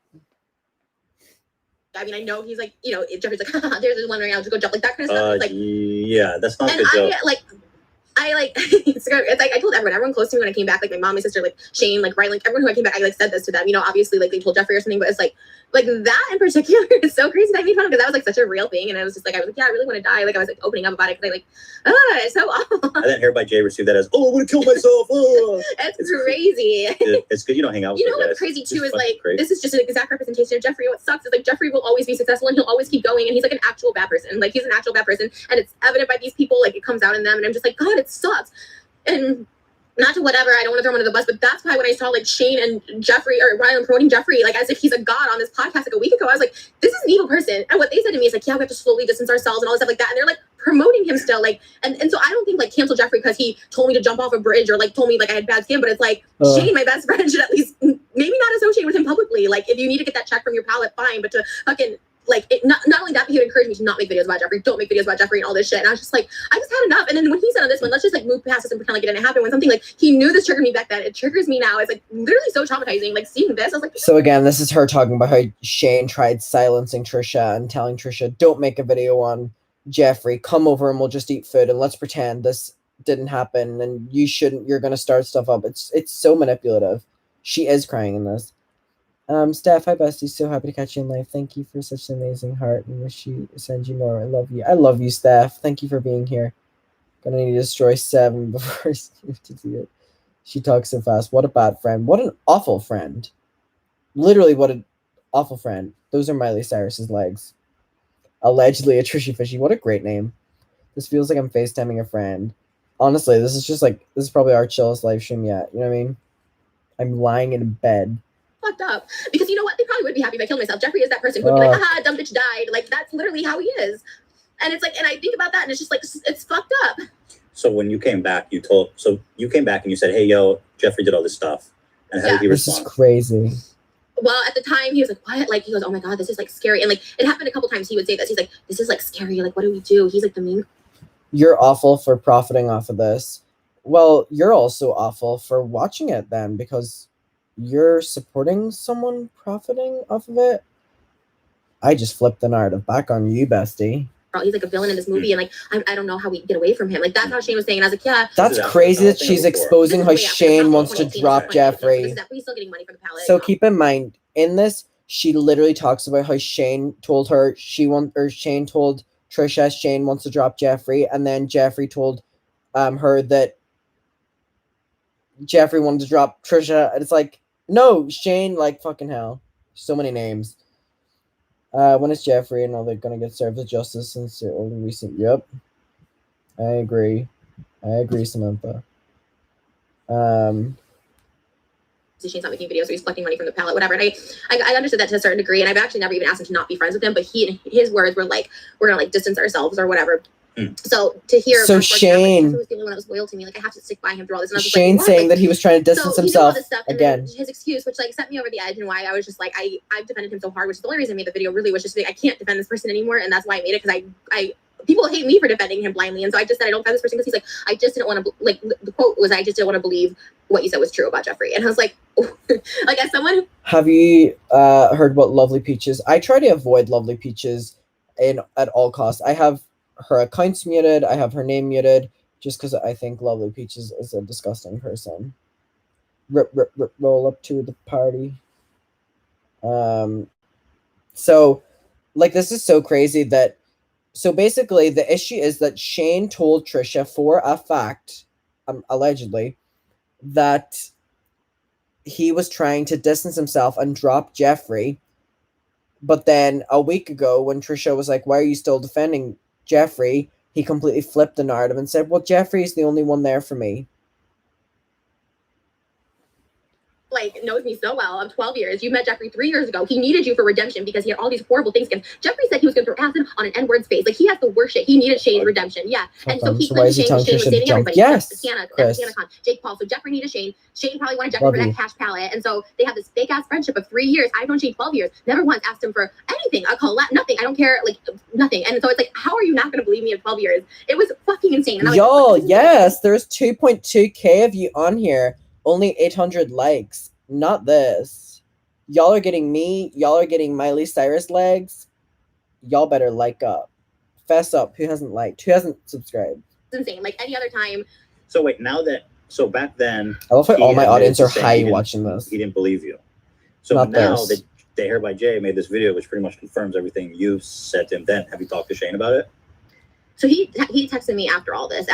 I mean, I know he's like, you know, Jeffree's like, there's this one right now, just go jump, like that kind of stuff. Like, yeah, that's not a good joke. I like it's like I told everyone close to me when I came back, like my mom, my sister, like Shane, like Ryan, like everyone who I came back, I like said this to them. You know, obviously like they told Jeffree or something, but it's like that in particular is so crazy that I made fun of, because that was like such a real thing, and I was just like, I was like, yeah, I really want to die. Like I was like opening up about it because I like, it's so awful. I then heard by Jay receive that as, oh, I want to kill myself. Oh. It's crazy. It's good you don't hang out with you know what's crazy too is like crazy. This is just an exact representation of Jeffree. What sucks is like Jeffree will always be successful and he'll always keep going, and he's like an actual bad person. Like he's an actual bad person, and it's evident by these people. Like it comes out in them, and I'm just like, God, it sucks. And not to whatever, I don't want to throw him under the bus, but that's why when I saw like Shane and Jeffree or Ryan promoting Jeffree, like as if he's a god on this podcast like a week ago, I was like, this is an evil person. And what they said to me is like, yeah, we have to slowly distance ourselves and all this stuff like that. And they're like promoting him still, like, and so I don't think like cancel Jeffree because he told me to jump off a bridge or like told me like I had bad skin, but it's like Shane, my best friend, should at least maybe not associate with him publicly. Like if you need to get that check from your palate, fine, but to fucking like not only that, but he would encourage me to not make videos about Jeffree, don't make videos about Jeffree and all this shit. And I was just like, I just had enough. And then when he said on this one, let's just like move past this and pretend like it didn't happen, when something like he knew this triggered me back then, it triggers me now. It's like literally so traumatizing. Like seeing this, I was like, so again, this is her talking about how Shane tried silencing Trisha and telling Trisha, don't make a video on Jeffree, come over and we'll just eat food and let's pretend this didn't happen and you're gonna start stuff up. It's so manipulative. She is crying in this. Steph, hi bestie, so happy to catch you in life. Thank you for such an amazing heart and wish you send you more. I love you. I love you, Steph. Thank you for being here. Gonna need to destroy 7 before Steve to see it. She talks so fast. What a bad friend. What an awful friend. Literally, what an awful friend. Those are Miley Cyrus's legs. Allegedly a Trishy Fishy. What a great name. This feels like I'm FaceTiming a friend. Honestly, this is probably our chillest live stream yet. You know what I mean? I'm lying in bed. Fucked up, because you know what, they probably would be happy if I killed myself. Jeffree is that person who would be like, haha, dumb bitch died. Like that's literally how he is. And it's like, and I think about that and it's just like, it's fucked up. So when you came back, you came back and you said, hey yo, Jeffree did all this stuff, and how did he respond? This is crazy. Well, at the time he was like, what? Like he goes, oh my god, this is like scary. And like it happened a couple times. He would say this. He's like, this is like scary. Like what do we do? He's like the mean. You're awful for profiting off of this. Well, you're also awful for watching it then, because you're supporting someone profiting off of it. I just flipped the narrative back on you, bestie. He's like a villain in this movie, and like I don't know how we get away from him. Like that's how Shane was saying, and I was like, yeah. That's crazy that she's exposing how Shane wants to drop Jeffree. He's still getting money from the palette. So keep in mind, in this, she literally talks about how Shane told her Shane told Trisha Shane wants to drop Jeffree, and then Jeffree told her that Jeffree wanted to drop Trisha, and it's like, no, Shane, like fucking hell. So many names. When is Jeffree and all they're gonna get served with justice since they're only recent? Yep. I agree, Samantha. Shane's not making videos, so he's collecting money from the palette, whatever. And I understood that to a certain degree, and I've actually never even asked him to not be friends with him, but his words were like, we're gonna like distance ourselves or whatever. So to hear, so Shane, he was the only one that was loyal to me. Like I have to stick by him through all this. And I was Shane like, saying that he was trying to distance himself again. His excuse, which like set me over the edge, and why I was just like, I've defended him so hard, which is the only reason I made the video. Really was just like, I can't defend this person anymore, and that's why I made it, because I people hate me for defending him blindly, and so I just said I don't defend this person because he's like, I just didn't want to like the quote was, I just didn't want to believe what you said was true about Jeffree, and I was like, like as someone. Have you heard about Lovely Peaches? I try to avoid Lovely Peaches at all costs. I have her accounts muted. I have her name muted just because I think Lovely Peaches is a disgusting person. Rip, roll up to the party. So, like, this is so crazy that. So basically, the issue is that Shane told Trisha for a fact, allegedly, that he was trying to distance himself and drop Jeffree. But then a week ago, when Trisha was like, "Why are you still defending Jeffree?" he completely flipped the narrative and said, well, Jeffree is the only one there for me. Like knows me so well of 12 years. You met Jeffree 3 years ago. He needed you for redemption because he had all these horrible things against. Jeffree said he was going to throw acid on an N-word face. Like he has the worst shit. He needed Shane's redemption. Yeah. And so he claimed Shane was dating everybody. Yes. SantaCon, Jake Paul. So Jeffree needed Shane. Shane probably wanted Jeffree for that cash palette. And so they have this fake ass friendship of 3 years. I've known Shane 12 years. Never once asked him for anything. A collab, nothing. I don't care. Like nothing. And so it's like, how are you not going to believe me in 12 years? It was fucking insane. And y'all, like, yes, there's 2.2K of you on here. Only 800 likes. Not this. Y'all are getting me. Y'all are getting Miley Cyrus legs. y'all better like up. Fess up. Who hasn't liked? Who hasn't subscribed? It's insane. Like any other time. So wait, so back then, I love how all my audience are high watching this. He didn't believe you. So Not now this. that They Hereby Jay made this video, which pretty much confirms everything you said to him then. Have you talked to Shane about it? So he texted me after all this.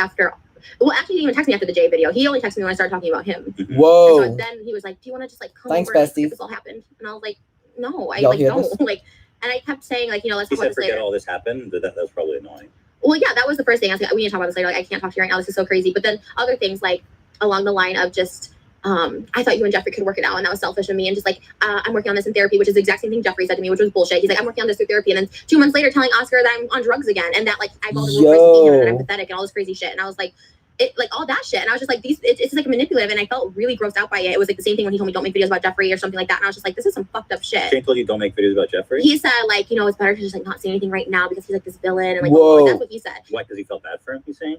Well, actually, he didn't even text me after the Jay video. He only texted me when I started talking about him. Whoa. And so then he was like, "Do you want to just like come Thanks, over and bestie. this all happened?" And I was like, "No, I Y'all like hear don't this? like." And I kept saying like, let's He talk about said, this "Forget later." all this happened." That was probably annoying. Well, yeah, that was the first thing. I was like, we need to talk about this later. Like, I can't talk to you right now. This is so crazy. But then other things like along the line of just, I thought you and Jeffree could work it out, and that was selfish of me. And just like, I'm working on this in therapy, which is the exact same thing Jeffree said to me, which was bullshit. He's like, I'm working on this through therapy, and then 2 months later, telling Oscar that I'm on drugs again, and that like I've all the rules for him, and I'm pathetic, and all this crazy shit. And I was like, all that shit. And I was just like, it's like manipulative, and I felt really grossed out by it. It was like the same thing when he told me don't make videos about Jeffree or something like that. And I was just like, this is some fucked up shit. Shane told you don't make videos about Jeffree? He said like, it's better to just like not say anything right now because he's like this villain, and like Whoa. that's what he said. Why? Because he felt bad for him, he's saying?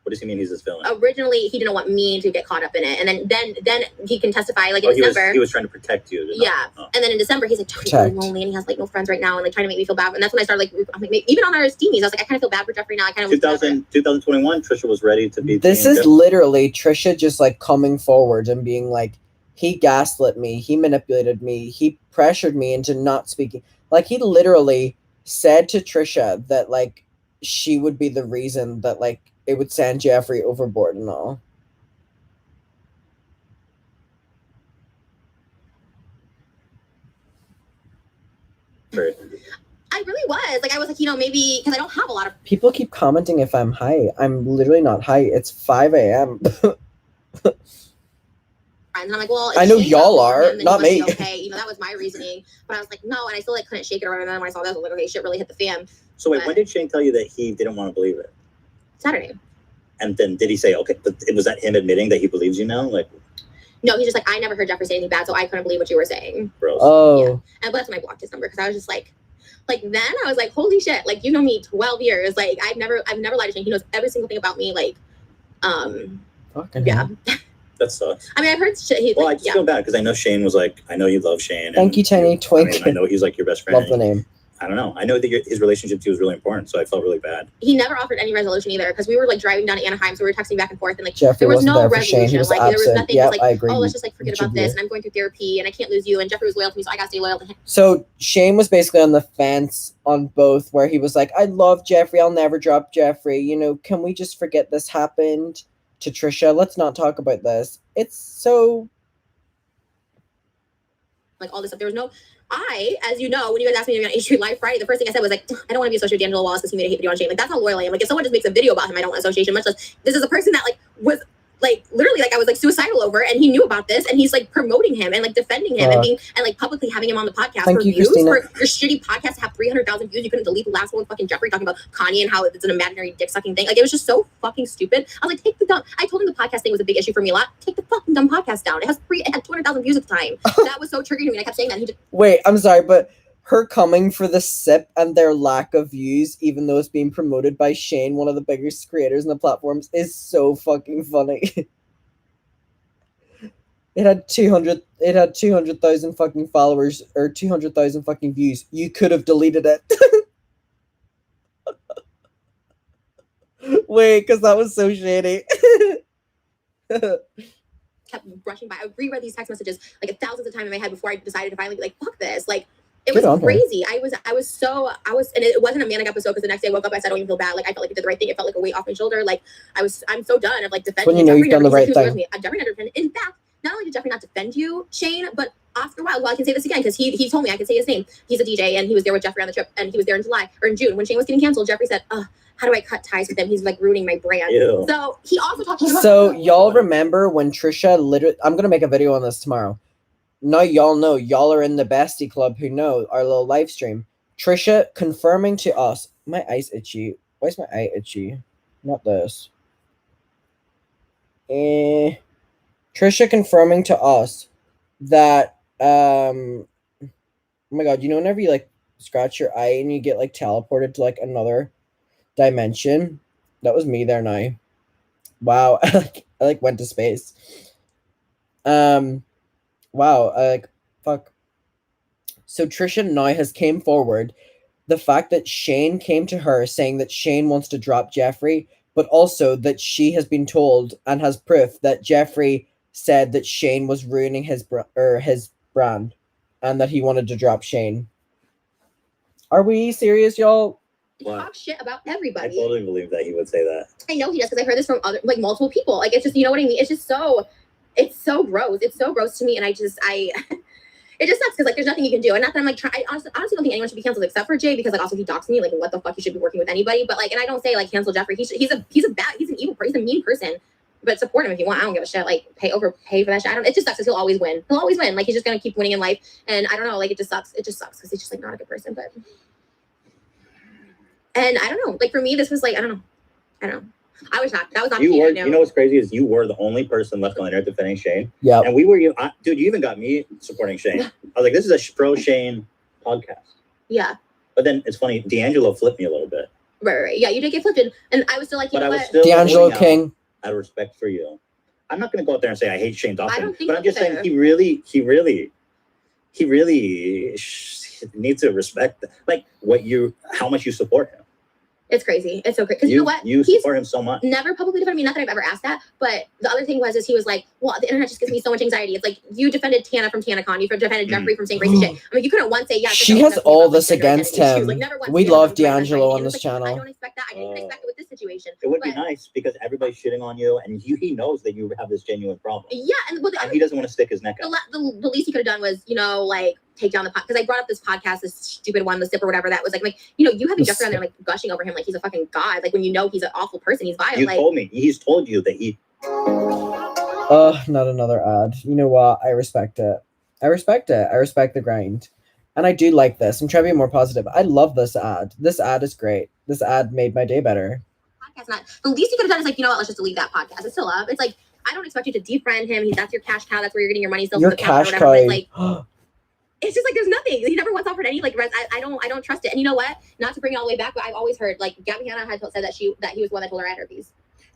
What does he mean he's this villain? Originally, he didn't want me to get caught up in it, and then he can testify like in December. He was trying to protect you. And then in December, he's like, he's really lonely, and he has like no friends right now, and like trying to make me feel bad. And that's when I started like, I'm like even on our steamies, I was like, I kind of feel bad for Jeffree now. I kind of 2021, Trisha was ready to be. This is literally Trisha just like coming forward and being like, he gaslit me, he manipulated me, he pressured me into not speaking. Like he literally said to Trisha that like she would be the reason that like it would send Jeffree overboard and all. Right. I really was. Like, I was like, maybe because I don't have a lot of people keep commenting if I'm high. I'm literally not high. It's 5 a.m. friends. And I'm like, well, I know y'all are, not me. Okay, that was my reasoning. But I was like, no, and I still like couldn't shake it around. And then when I saw that, I was like, okay, shit really hit the fan. So wait, when did Shane tell you that he didn't want to believe it? Saturday. And then did he say, okay, but was that him admitting that he believes you now? Like, no, he's just like, I never heard Jeffree say anything bad, so I couldn't believe what you were saying. Gross. Oh. Yeah. And that's when I blocked his number because I was just like then I was like, holy shit, like, you know me 12 years. Like, I've never lied to Shane. He knows every single thing about me. Like, yeah. That sucks. I mean, I've heard shit. I just feel bad because I know Shane was like, I know you love Shane. Thank you, Tiny Twink. I know he's like your best friend. Love the name. I don't know. I know that his relationship to you was really important, so I felt really bad. He never offered any resolution either because we were like driving down to Anaheim, so we were texting back and forth, and like Jeffree there was no resolution. He was like absent. There was nothing. Yep, like, I agree. Oh, let's just like forget about this, and I'm going through therapy, and I can't lose you. And Jeffree was loyal to me, so I gotta stay loyal to him. So Shane was basically on the fence on both, where he was like, I love Jeffree, I'll never drop Jeffree. Can we just forget this happened? To Trisha, let's not talk about this. It's so like all this stuff. There was no. As you know, when you guys asked me to be on H3 Live Friday, the first thing I said was like, I don't want to be associated with D'Angelo Wallace because he made a hate video on Shane. Like, that's how loyal I am. Like, if someone just makes a video about him, I don't want association. Much less, this is a person that like was like literally like I was like suicidal over, and he knew about this, and he's like promoting him and like defending him and being and like publicly having him on the podcast for views. Christina. For your shitty podcast to have 300,000 views. You couldn't delete the last one with fucking Jeffree talking about Kanye and how it's an imaginary dick sucking thing. Like, it was just so fucking stupid. I was like, take the dumb. I told him the podcast thing was a big issue for me a lot. Take the fucking dumb podcast down. It had 200,000 views at the time. That was so triggering to me. And I kept saying that. And he just wait. I'm sorry, but her coming for the sip and their lack of views, even though it's being promoted by Shane, one of the biggest creators in the platforms, is so fucking funny. It had 200,000 fucking followers or 200,000 fucking views. You could have deleted it. Wait, because that was so shady. kept brushing by. I reread these text messages like thousands of times in my head before I decided to finally be like, fuck this. Like, it was crazy. I was, and it wasn't a manic episode because the next day I woke up, I said, I don't even feel bad. Like, I felt like I did the right thing. It felt like a weight off my shoulder. Like, I'm so done of like defending. When you know you've done the right thing. Jeffree never defended. In fact, not only did Jeffree not defend you, Shane, but after a while, well, I can say this again because he told me I could say his name. He's a DJ and he was there with Jeffree on the trip, and he was there in July or in June when Shane was getting canceled. Jeffree said, how do I cut ties with him? He's like ruining my brand. Ew. So he also talked about. So y'all remember when Trisha literally? I'm gonna make a video on this tomorrow. Now y'all know. Y'all are in the bestie club who know our little live stream. Trisha confirming to us. My eye's itchy. Why is my eye itchy? Not this. Trisha confirming to us that oh my god, whenever you like scratch your eye and you get like teleported to like another dimension. That was me there now. Wow. I went to space. Wow. Fuck. So Trisha now has came forward the fact that Shane came to her saying that Shane wants to drop Jeffree, but also that she has been told and has proof that Jeffree said that Shane was ruining his brand and that he wanted to drop Shane. Are we serious, y'all? He talks shit about everybody. I totally believe that he would say that. I know he does, because I heard this from other, like, multiple people. Like, it's just, you know what I mean? It's just so, it's so gross. It's so gross to me, and it just sucks, because, like, there's nothing you can do. And not that I'm, like, I honestly don't think anyone should be canceled except for Jay, because, like, also he doxed me. Like, what the fuck, you should be working with anybody. But, like, and I don't say, like, cancel Jeffree. He's an evil person. He's a mean person. But support him if you want. I don't give a shit. Like, pay for that shit. It just sucks, because he'll always win. He'll always win. Like, he's just gonna keep winning in life. And I don't know. Like, it just sucks. It just sucks, because he's just, like, not a good person. But, and I don't know. Like, for me, this was like, I don't know. I was not. That was not. You know what's crazy is you were the only person left on the internet defending Shane. Yeah. And we were dude. You even got me supporting Shane. I was like, this is a pro Shane podcast. Yeah. But then it's funny. D'Angelo flipped me a little bit. Right. Yeah, you did get flipped, and I was still like, you know what? D'Angelo King. Out of respect for you, I'm not going to go out there and say I hate Shane Dawson. I don't think but I'm just saying he really needs to respect how much you support him. It's crazy. It's so crazy. Because you know what? You support him so much. Never publicly defended me. Not that I've ever asked that. But the other thing was, he was like, well, the internet just gives me so much anxiety. It's like, you defended Tana from TanaCon. You defended Jeffree from saying crazy shit. I mean, you couldn't once say, yeah. She has all this against him. Like, we love D'Angelo on this channel. I don't expect that. I didn't even expect it with this situation. It would be nice, because everybody's shitting on you, and he knows that you have this genuine problem. Yeah. And he doesn't want to stick his neck out. The least he could have done was, like, take down the podcast, because I brought up this podcast, this stupid one, the Sip or whatever, that was like, you have Jeffree on there, like, gushing over him like he's a fucking god, like, when you know he's an awful person, he's vile. He's told you that he. Not another ad. You know what? I respect it. I respect the grind, and I do like this. I'm trying to be more positive. I love this ad. This ad is great. This ad made my day better. Podcast, the least he could have done is like, you know what? Let's just delete that podcast. It's still up. It's like, I don't expect you to defriend him. That's your cash cow. That's where you're getting your money. Still, your cash cow. Like, it's just like, there's nothing. He never once offered any, like, I don't trust it. And you know what? Not to bring it all the way back, but I've always heard, like, Gabby Hanna had said that he was one that told her I had herpes.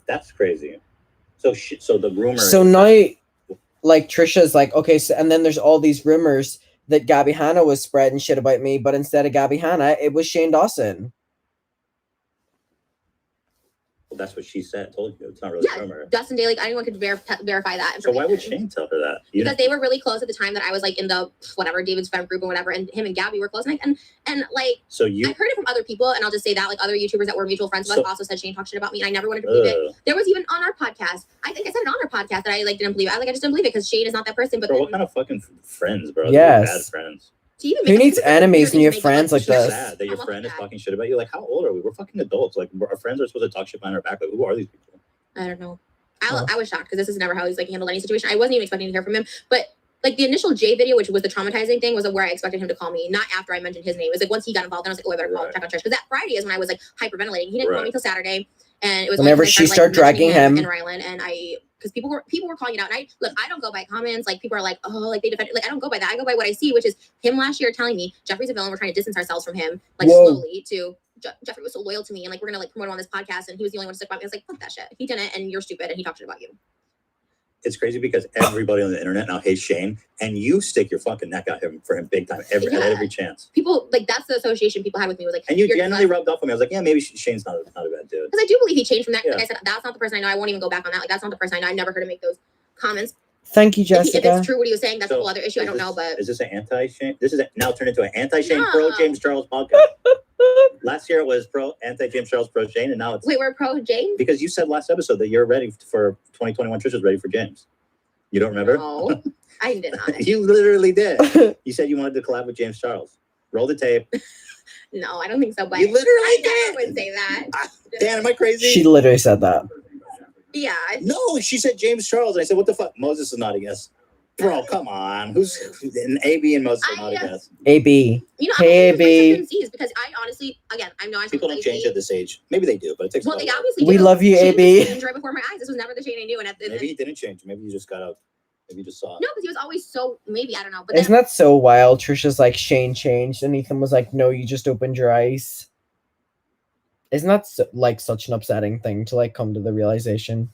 That's crazy. So the rumor. So now, like, Trisha's like, okay, so, and then there's all these rumors that Gabby Hanna was spreading shit about me, but instead of Gabby Hanna, it was Shane Dawson. Well, that's what she said. Told you it's not really a rumor. Dustin Daly, anyone could verify that. So why would Shane tell her that? Because they were really close at the time that I was, like, in the whatever David's friend group or whatever, and him and Gabby were close, and like. So I've heard it from other people, and I'll just say that, like, other YouTubers that were mutual friends with us also said Shane talked shit about me, and I never wanted to believe it. There was even on our podcast. I think I said it on our podcast that I, like, didn't believe it. I just didn't believe it, because Shane is not that person. But bro, what kind of fucking friends, bro? Yes. Bad friends. Who needs enemies when you have friends like this? It's sad that your friend is talking shit about you. Like, how old are we? We're fucking adults. Like, our friends are supposed to talk shit behind our back. Like, who are these people? I don't know. I was shocked, because this is never how he's, like, handled any situation. I wasn't even expecting to hear from him. But, like, the initial Jay video, which was the traumatizing thing, was where I expected him to call me. Not after I mentioned his name. It was like once he got involved, then I was like, oh, I better call him, check on Trish. Because that Friday is when I was, like, hyperventilating. He didn't call me till Saturday, and it was whenever she started dragging him and Rylan, and because people were calling it out. And I don't go by comments. Like, people are like, oh, like, they defend it. Like, I don't go by that. I go by what I see, which is him last year telling me Jeffree's a villain. We're trying to distance ourselves from him, like, slowly, to Jeffree was so loyal to me, and, like, we're gonna, like, promote him on this podcast, and he was the only one to stick by me. I was like, fuck that shit. He didn't, and you're stupid, and he talked shit about you. It's crazy, because everybody on the internet now hates Shane, and you stick your fucking neck out for him big time at every chance. People, like, that's the association people had with me, was like, and you generally rubbed off on me. I was like, yeah, maybe Shane's not a bad dude. Because I do believe he changed from that. Yeah. Like I said, that's not the person I know. I won't even go back on that. Like, that's not the person I know. I never heard him make those comments. Thank you, Jessica. If it's true what he was saying, that's a whole other issue. I don't know, but is this an anti-Shane? This is now turned into an anti-Shane pro James Charles podcast. Last year it was anti-James Charles pro Shane, and now it's we're pro James, because you said last episode that you're ready for 2021. Trisha's ready for James. You don't remember? No, I did not. You literally did. You said you wanted to collab with James Charles. Roll the tape. No, I don't think so. But you literally did. I would say that. Dan, am I crazy? She literally said that. Yeah. No, she said James Charles. And I said, what the fuck? Moses is not a guest. Bro, come on. Who's an AB and Moses are not a guest? AB. You know, hey, AB. Because I honestly, again, I know I'm people don't change at this age. Maybe they do, but it takes. Well, they obviously do. We love you, Shane AB. Changed right before my eyes. This was never the Shane I knew. And maybe he didn't change. Maybe you just got out. Maybe you just saw it. No, because he was always so. Maybe I don't know. But isn't that so wild? Trisha's like, Shane changed, and Ethan was like, no, you just opened your eyes. Isn't that like such an upsetting thing to like come to the realization?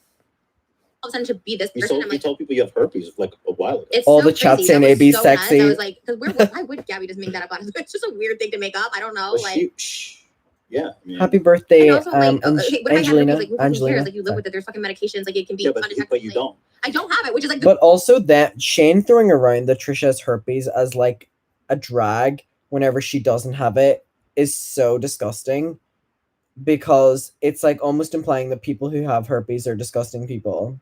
of a sudden to be this person. You told people you have herpes like a while ago. It's all so the chat crazy. saying That was AB so sexy. nuts. I was like, because why would Gabby just make that up on? It's just a weird thing to make up. I don't know. Well, like, yeah. I mean, happy birthday, and also, like, okay, what if I have Angelina. herpes? Like, who fucking Angelina. cares? Like, you live with it. There's fucking medications. Like, it can be undetected. But you don't. I don't have it, which is like. But also that Shane throwing around that Trisha has herpes as like a drag whenever she doesn't have it is so disgusting, because it's like almost implying that people who have herpes are disgusting people.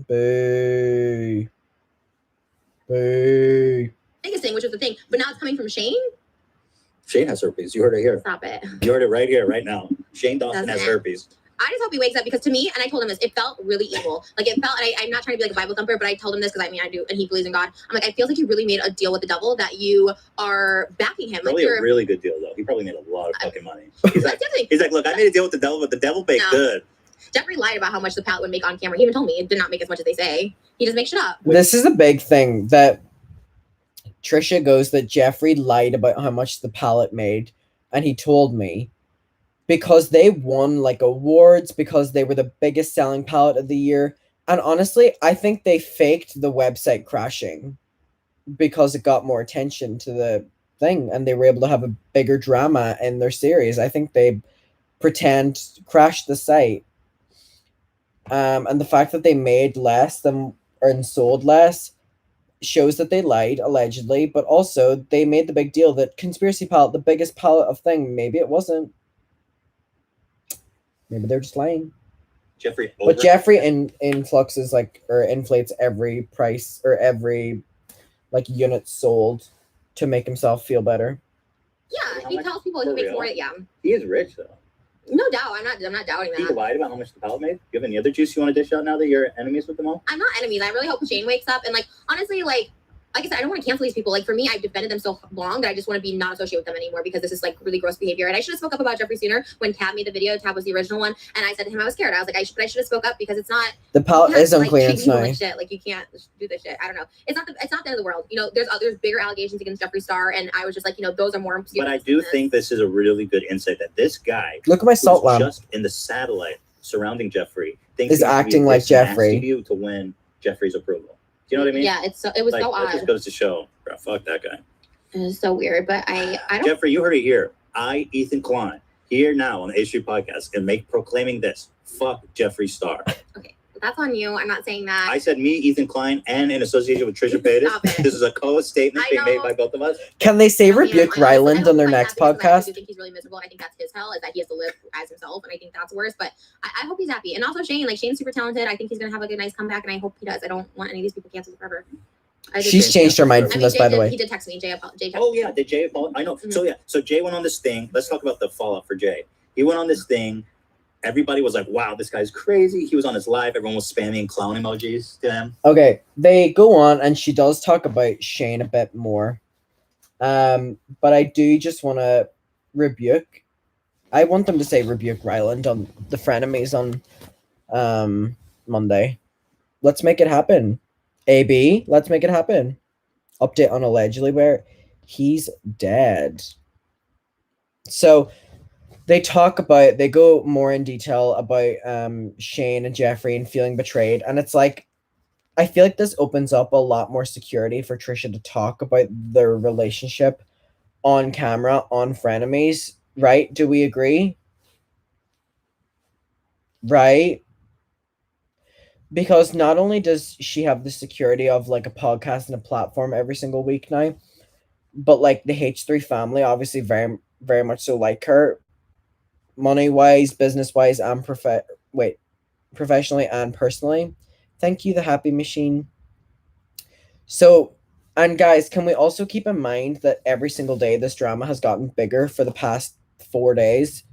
Boo. Boo. Biggest thing, which was the thing, but now it's coming from Shane. Shane has herpes. You heard it here. Stop it. You heard it right here, right now. Shane Dawson has Doesn't it? herpes. I just hope he wakes up, because to me, and I told him this, it felt really evil. Like, it felt, and I'm not trying to be like a Bible thumper, but I told him this because I mean, I do, and he believes in God. I'm like, I feel like you really made a deal with the devil, that you are backing him. Probably like, a really good deal, though. He probably made a lot of fucking money. He's like, definitely. look, I made a deal with the devil, but the devil paid good. Jeffree lied about how much the palette would make on camera. He even told me it did not make as much as they say. He just makes shit up. This is a big thing that Trisha goes that Jeffree lied about how much the palette made, and he told me, because they won like awards, because they were the biggest selling palette of the year. And honestly, I think they faked the website crashing because it got more attention to the thing, and they were able to have a bigger drama in their series. I think they pretend crashed the site. And the fact that they made less than and sold less shows that they lied, allegedly, but also they made the big deal that conspiracy palette, the biggest palette of thing, maybe it wasn't. Maybe they're just lying. Jeffree, but Jeffree influxes like, or inflates every price or every like unit sold to make himself feel better. Yeah, he tells people he makes more. Yeah, he is rich though. No doubt. I'm not doubting that. He lied about how much the palette made. Do you have any other juice you want to dish out now that you're enemies with them all? I'm not enemies. I really hope Shane wakes up and like, honestly, like I said, I don't want to cancel these people. Like, for me, I've defended them so long that I just want to be not associated with them anymore, because this is like really gross behavior. And I should have spoke up about Jeffree sooner when Tab made the video. Tab was the original one, and I said to him I was scared. I was like, I should have spoke up, because it's not. The palette is unclean and like shit. Like, you can't do this shit. I don't know. It's not the end of the world. You know, there's bigger allegations against Jeffree Star, and I was just like, you know, those are more. But I do think this is a really good insight that this guy, look at my salt lamp, just in the satellite surrounding Jeffree, thinks is acting like Jeffree to win Jeffree's approval. Do you know what I mean? Yeah, it was like, so odd. It just goes to show, bro, fuck that guy. It was so weird, but I don't. Jeffree, you heard it here. I, Ethan Klein, here now on the H3 podcast, and proclaiming this: fuck Jeffree Star. Okay, that's on you. I'm not saying that. I said me, Ethan Klein, and in association with Trisha Paytas. This is a co-statement being made by both of us. Can they say rebuke Ryland on their next podcast? I think he's really miserable, and I think that's his hell, is that he has to live as himself, and I think that's worse. But I hope he's happy. And also Shane, like, Shane's super talented. I think he's gonna have like a nice comeback, and I hope he does. I don't want any of these people canceled forever. She's changed her mind from this, by the way. He did text me. Jay. Oh yeah, did Jay? I know. Mm-hmm. So Jay went on this thing. Let's talk about the fallout for Jay. He went on this thing. Everybody was like, "Wow, this guy's crazy." He was on his live. Everyone was spamming clown emojis to him. Okay, they go on, and she does talk about Shane a bit more. But I do just want to rebuke. I want them to say rebuke Ryland on the Frenemies on Monday. Let's make it happen. AB, let's make it happen. Update on allegedly where he's dead. So they go more in detail about Shane and Jeffree and feeling betrayed. And it's like, I feel like this opens up a lot more security for Trisha to talk about their relationship on camera, on Frenemies, right? Do we agree? Right? Because not only does she have the security of like a podcast and a platform every single week now, but like the H3 family obviously very, very much so like her, money-wise, business-wise, and professionally and personally. Thank you, the Happy Machine. So, and guys, can we also keep in mind that every single day this drama has gotten bigger for the past 5 days?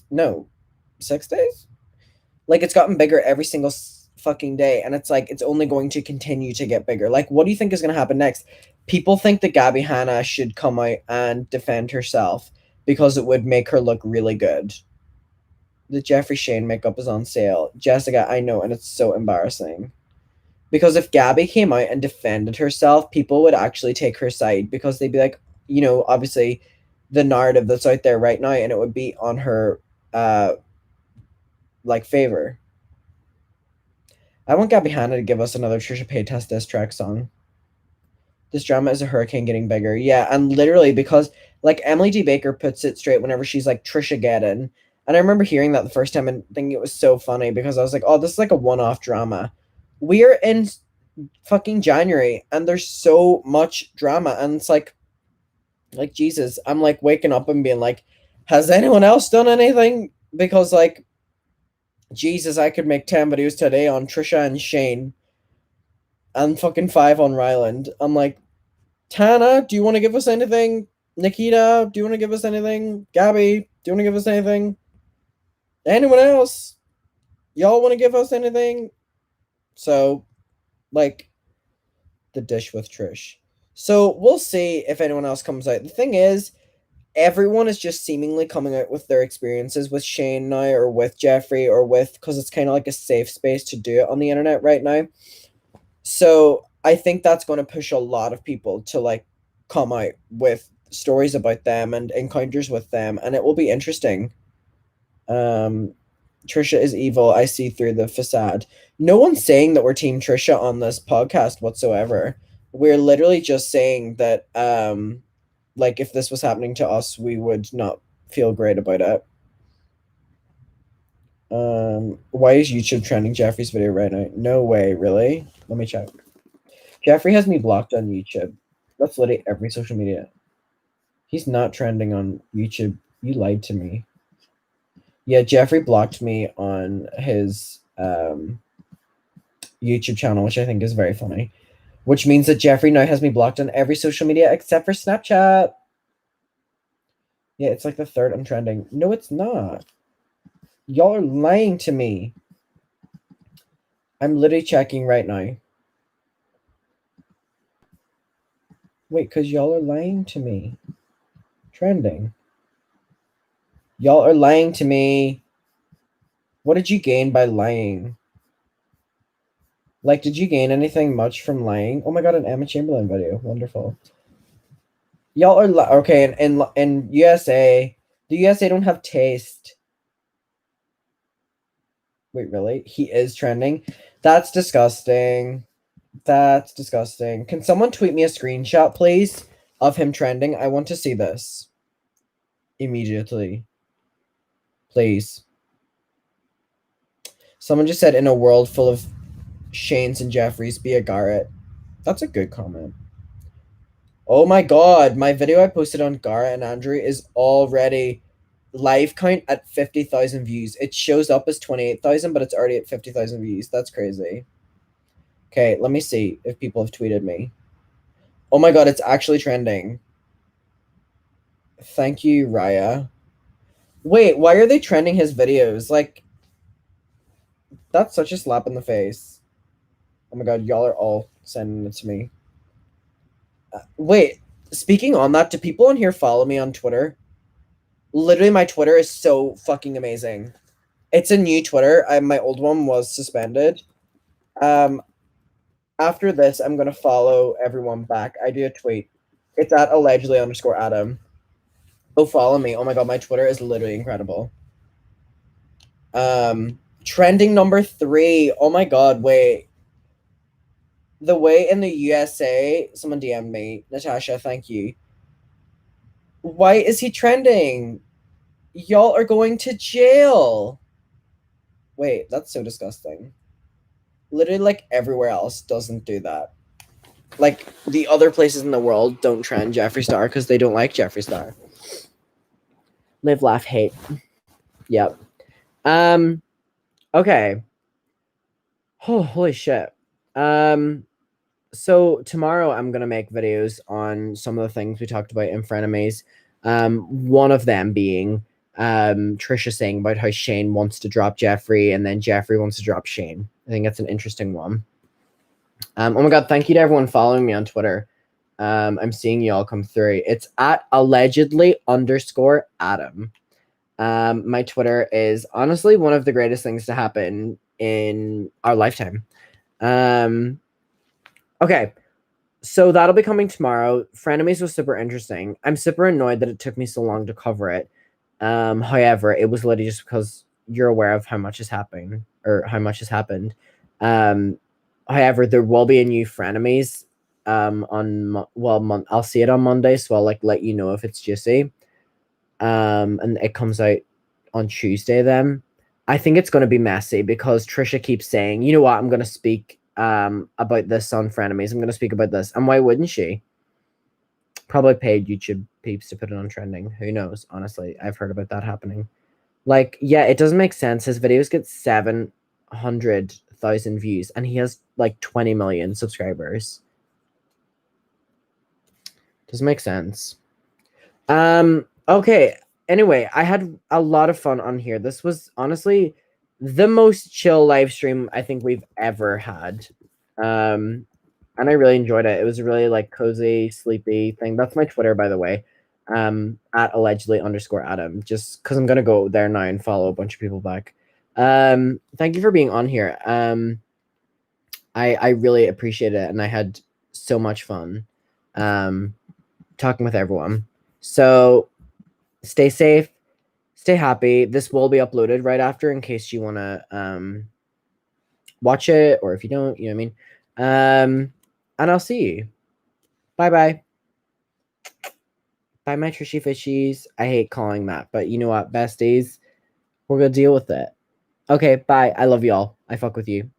No, 6 days? Like, it's gotten bigger every single fucking day, and it's like, it's only going to continue to get bigger. Like, what do you think is going to happen next? People think that Gabby Hanna should come out and defend herself because it would make her look really good. The Jeffree Shane makeup is on sale. Jessica, I know, and it's so embarrassing. Because if Gabby came out and defended herself, people would actually take her side, because they'd be like, you know, obviously the narrative that's out there right now, and it would be on her like favor. I want Gabby Hanna to give us another Trisha Paytas diss track song. This drama is a hurricane getting bigger. Yeah, and literally because like Emily D. Baker puts it straight whenever she's like Trisha Geddon. And I remember hearing that the first time and thinking it was so funny because I was like, oh, this is like a one-off drama. We're in fucking January and there's so much drama and it's like Jesus, I'm like waking up and being like, has anyone else done anything? Because like Jesus, I could make 10 videos today on Trisha and Shane and fucking 5 on Ryland. I'm like, Tana, do you want to give us anything? Nikita, do you want to give us anything? Gabby, do you want to give us anything? Anyone else? Y'all want to give us anything? So, like, the dish with Trish. So, we'll see if anyone else comes out. The thing is, everyone is just seemingly coming out with their experiences with Shane now or with Jeffree or with, because it's kind of like a safe space to do it on the internet right now. So I think that's going to push a lot of people to like come out with stories about them and encounters with them, and it will be interesting. Trisha is evil. I see through the facade. No one's saying that we're Team Trisha on this podcast whatsoever. We're literally just saying that like if this was happening to us, we would not feel great about it. Why is YouTube trending Jeffree's video right now? No way, really? Let me check. Jeffree has me blocked on YouTube. That's literally every social media. He's not trending on YouTube. You lied to me. Yeah, Jeffree blocked me on his YouTube channel, which I think is very funny. Which means that Jeffree now has me blocked on every social media except for Snapchat. Yeah, it's like the third I'm trending. No, it's not. Y'all are lying to me. I'm literally checking right now. Wait, because y'all are lying to me. Trending. Y'all are lying to me. What did you gain by lying? Like, did you gain anything much from lying? Oh my god, an Emma Chamberlain video. Wonderful. Y'all are okay, in USA, the USA don't have taste. Wait, really? He is trending? That's disgusting. That's disgusting. Can someone tweet me a screenshot, please, of him trending? I want to see this. Immediately. Please. Someone just said, in a world full of Shanes and Jeffrees, be a Garrett. That's a good comment. Oh my god, my video I posted on Garrett and Andrew is already live count at 50,000 views. It shows up as 28,000, but it's already at 50,000 views. That's crazy. Okay, let me see if people have tweeted me. Oh my god, it's actually trending. Thank you, Raya. Wait, why are they trending his videos? Like, that's such a slap in the face. Oh my god, y'all are all sending it to me. Wait, speaking on that, do people on here follow me on Twitter? Literally, my Twitter is so fucking amazing. It's a new Twitter. My old one was suspended. After this, I'm gonna follow everyone back. I do a tweet. It's at allegedly_Adam. Go follow me. Oh my god, my Twitter is literally incredible. Trending number 3. Oh my god, wait. The way in the USA, someone DM'd me. Natasha, thank you. Why is he trending? Y'all are going to jail. Wait, that's so disgusting. Literally, like, everywhere else doesn't do that. Like, the other places in the world don't trend Jeffree Star because they don't like Jeffree Star. Live, laugh, hate. Yep. Okay. Oh, holy shit. So tomorrow I'm gonna make videos on some of the things we talked about in Frenemies. One of them being Trisha saying about how Shane wants to drop Jeffree and then Jeffree wants to drop Shane. I think that's an interesting one. Oh my god, thank you to everyone following me on Twitter. I'm seeing you all come through. It's at allegedly_Adam. My Twitter is honestly one of the greatest things to happen in our lifetime. Okay, so that'll be coming tomorrow. Frenemies was super interesting. I'm super annoyed that it took me so long to cover it. However, it was literally just because you're aware of how much is happening or how much has happened. However, there will be a new Frenemies I'll see it on Monday, so I'll like let you know if it's juicy. And it comes out on Tuesday then. I think it's going to be messy because Trisha keeps saying, you know what, I'm going to speak about this on Frenemies. I'm going to speak about this. And why wouldn't she? Probably paid YouTube peeps to put it on trending. Who knows? Honestly, I've heard about that happening. Like, yeah, it doesn't make sense. His videos get 700,000 views and he has like 20 million subscribers. Doesn't make sense. Okay. Anyway, I had a lot of fun on here. This was honestly the most chill live stream I think we've ever had. And I really enjoyed it. It was a really like cozy, sleepy thing. That's my Twitter, by the way. At allegedly_Adam. Just because I'm gonna go there now and follow a bunch of people back. Thank you for being on here. I really appreciate it, and I had so much fun talking with everyone. So stay safe, stay happy. This will be uploaded right after in case you want to watch it, or if you don't, you know what I mean. And I'll see you. Bye-bye. Bye, my Trishy Fishies. I hate calling that, but you know what, besties? We're going to deal with it. Okay, bye. I love y'all. I fuck with you.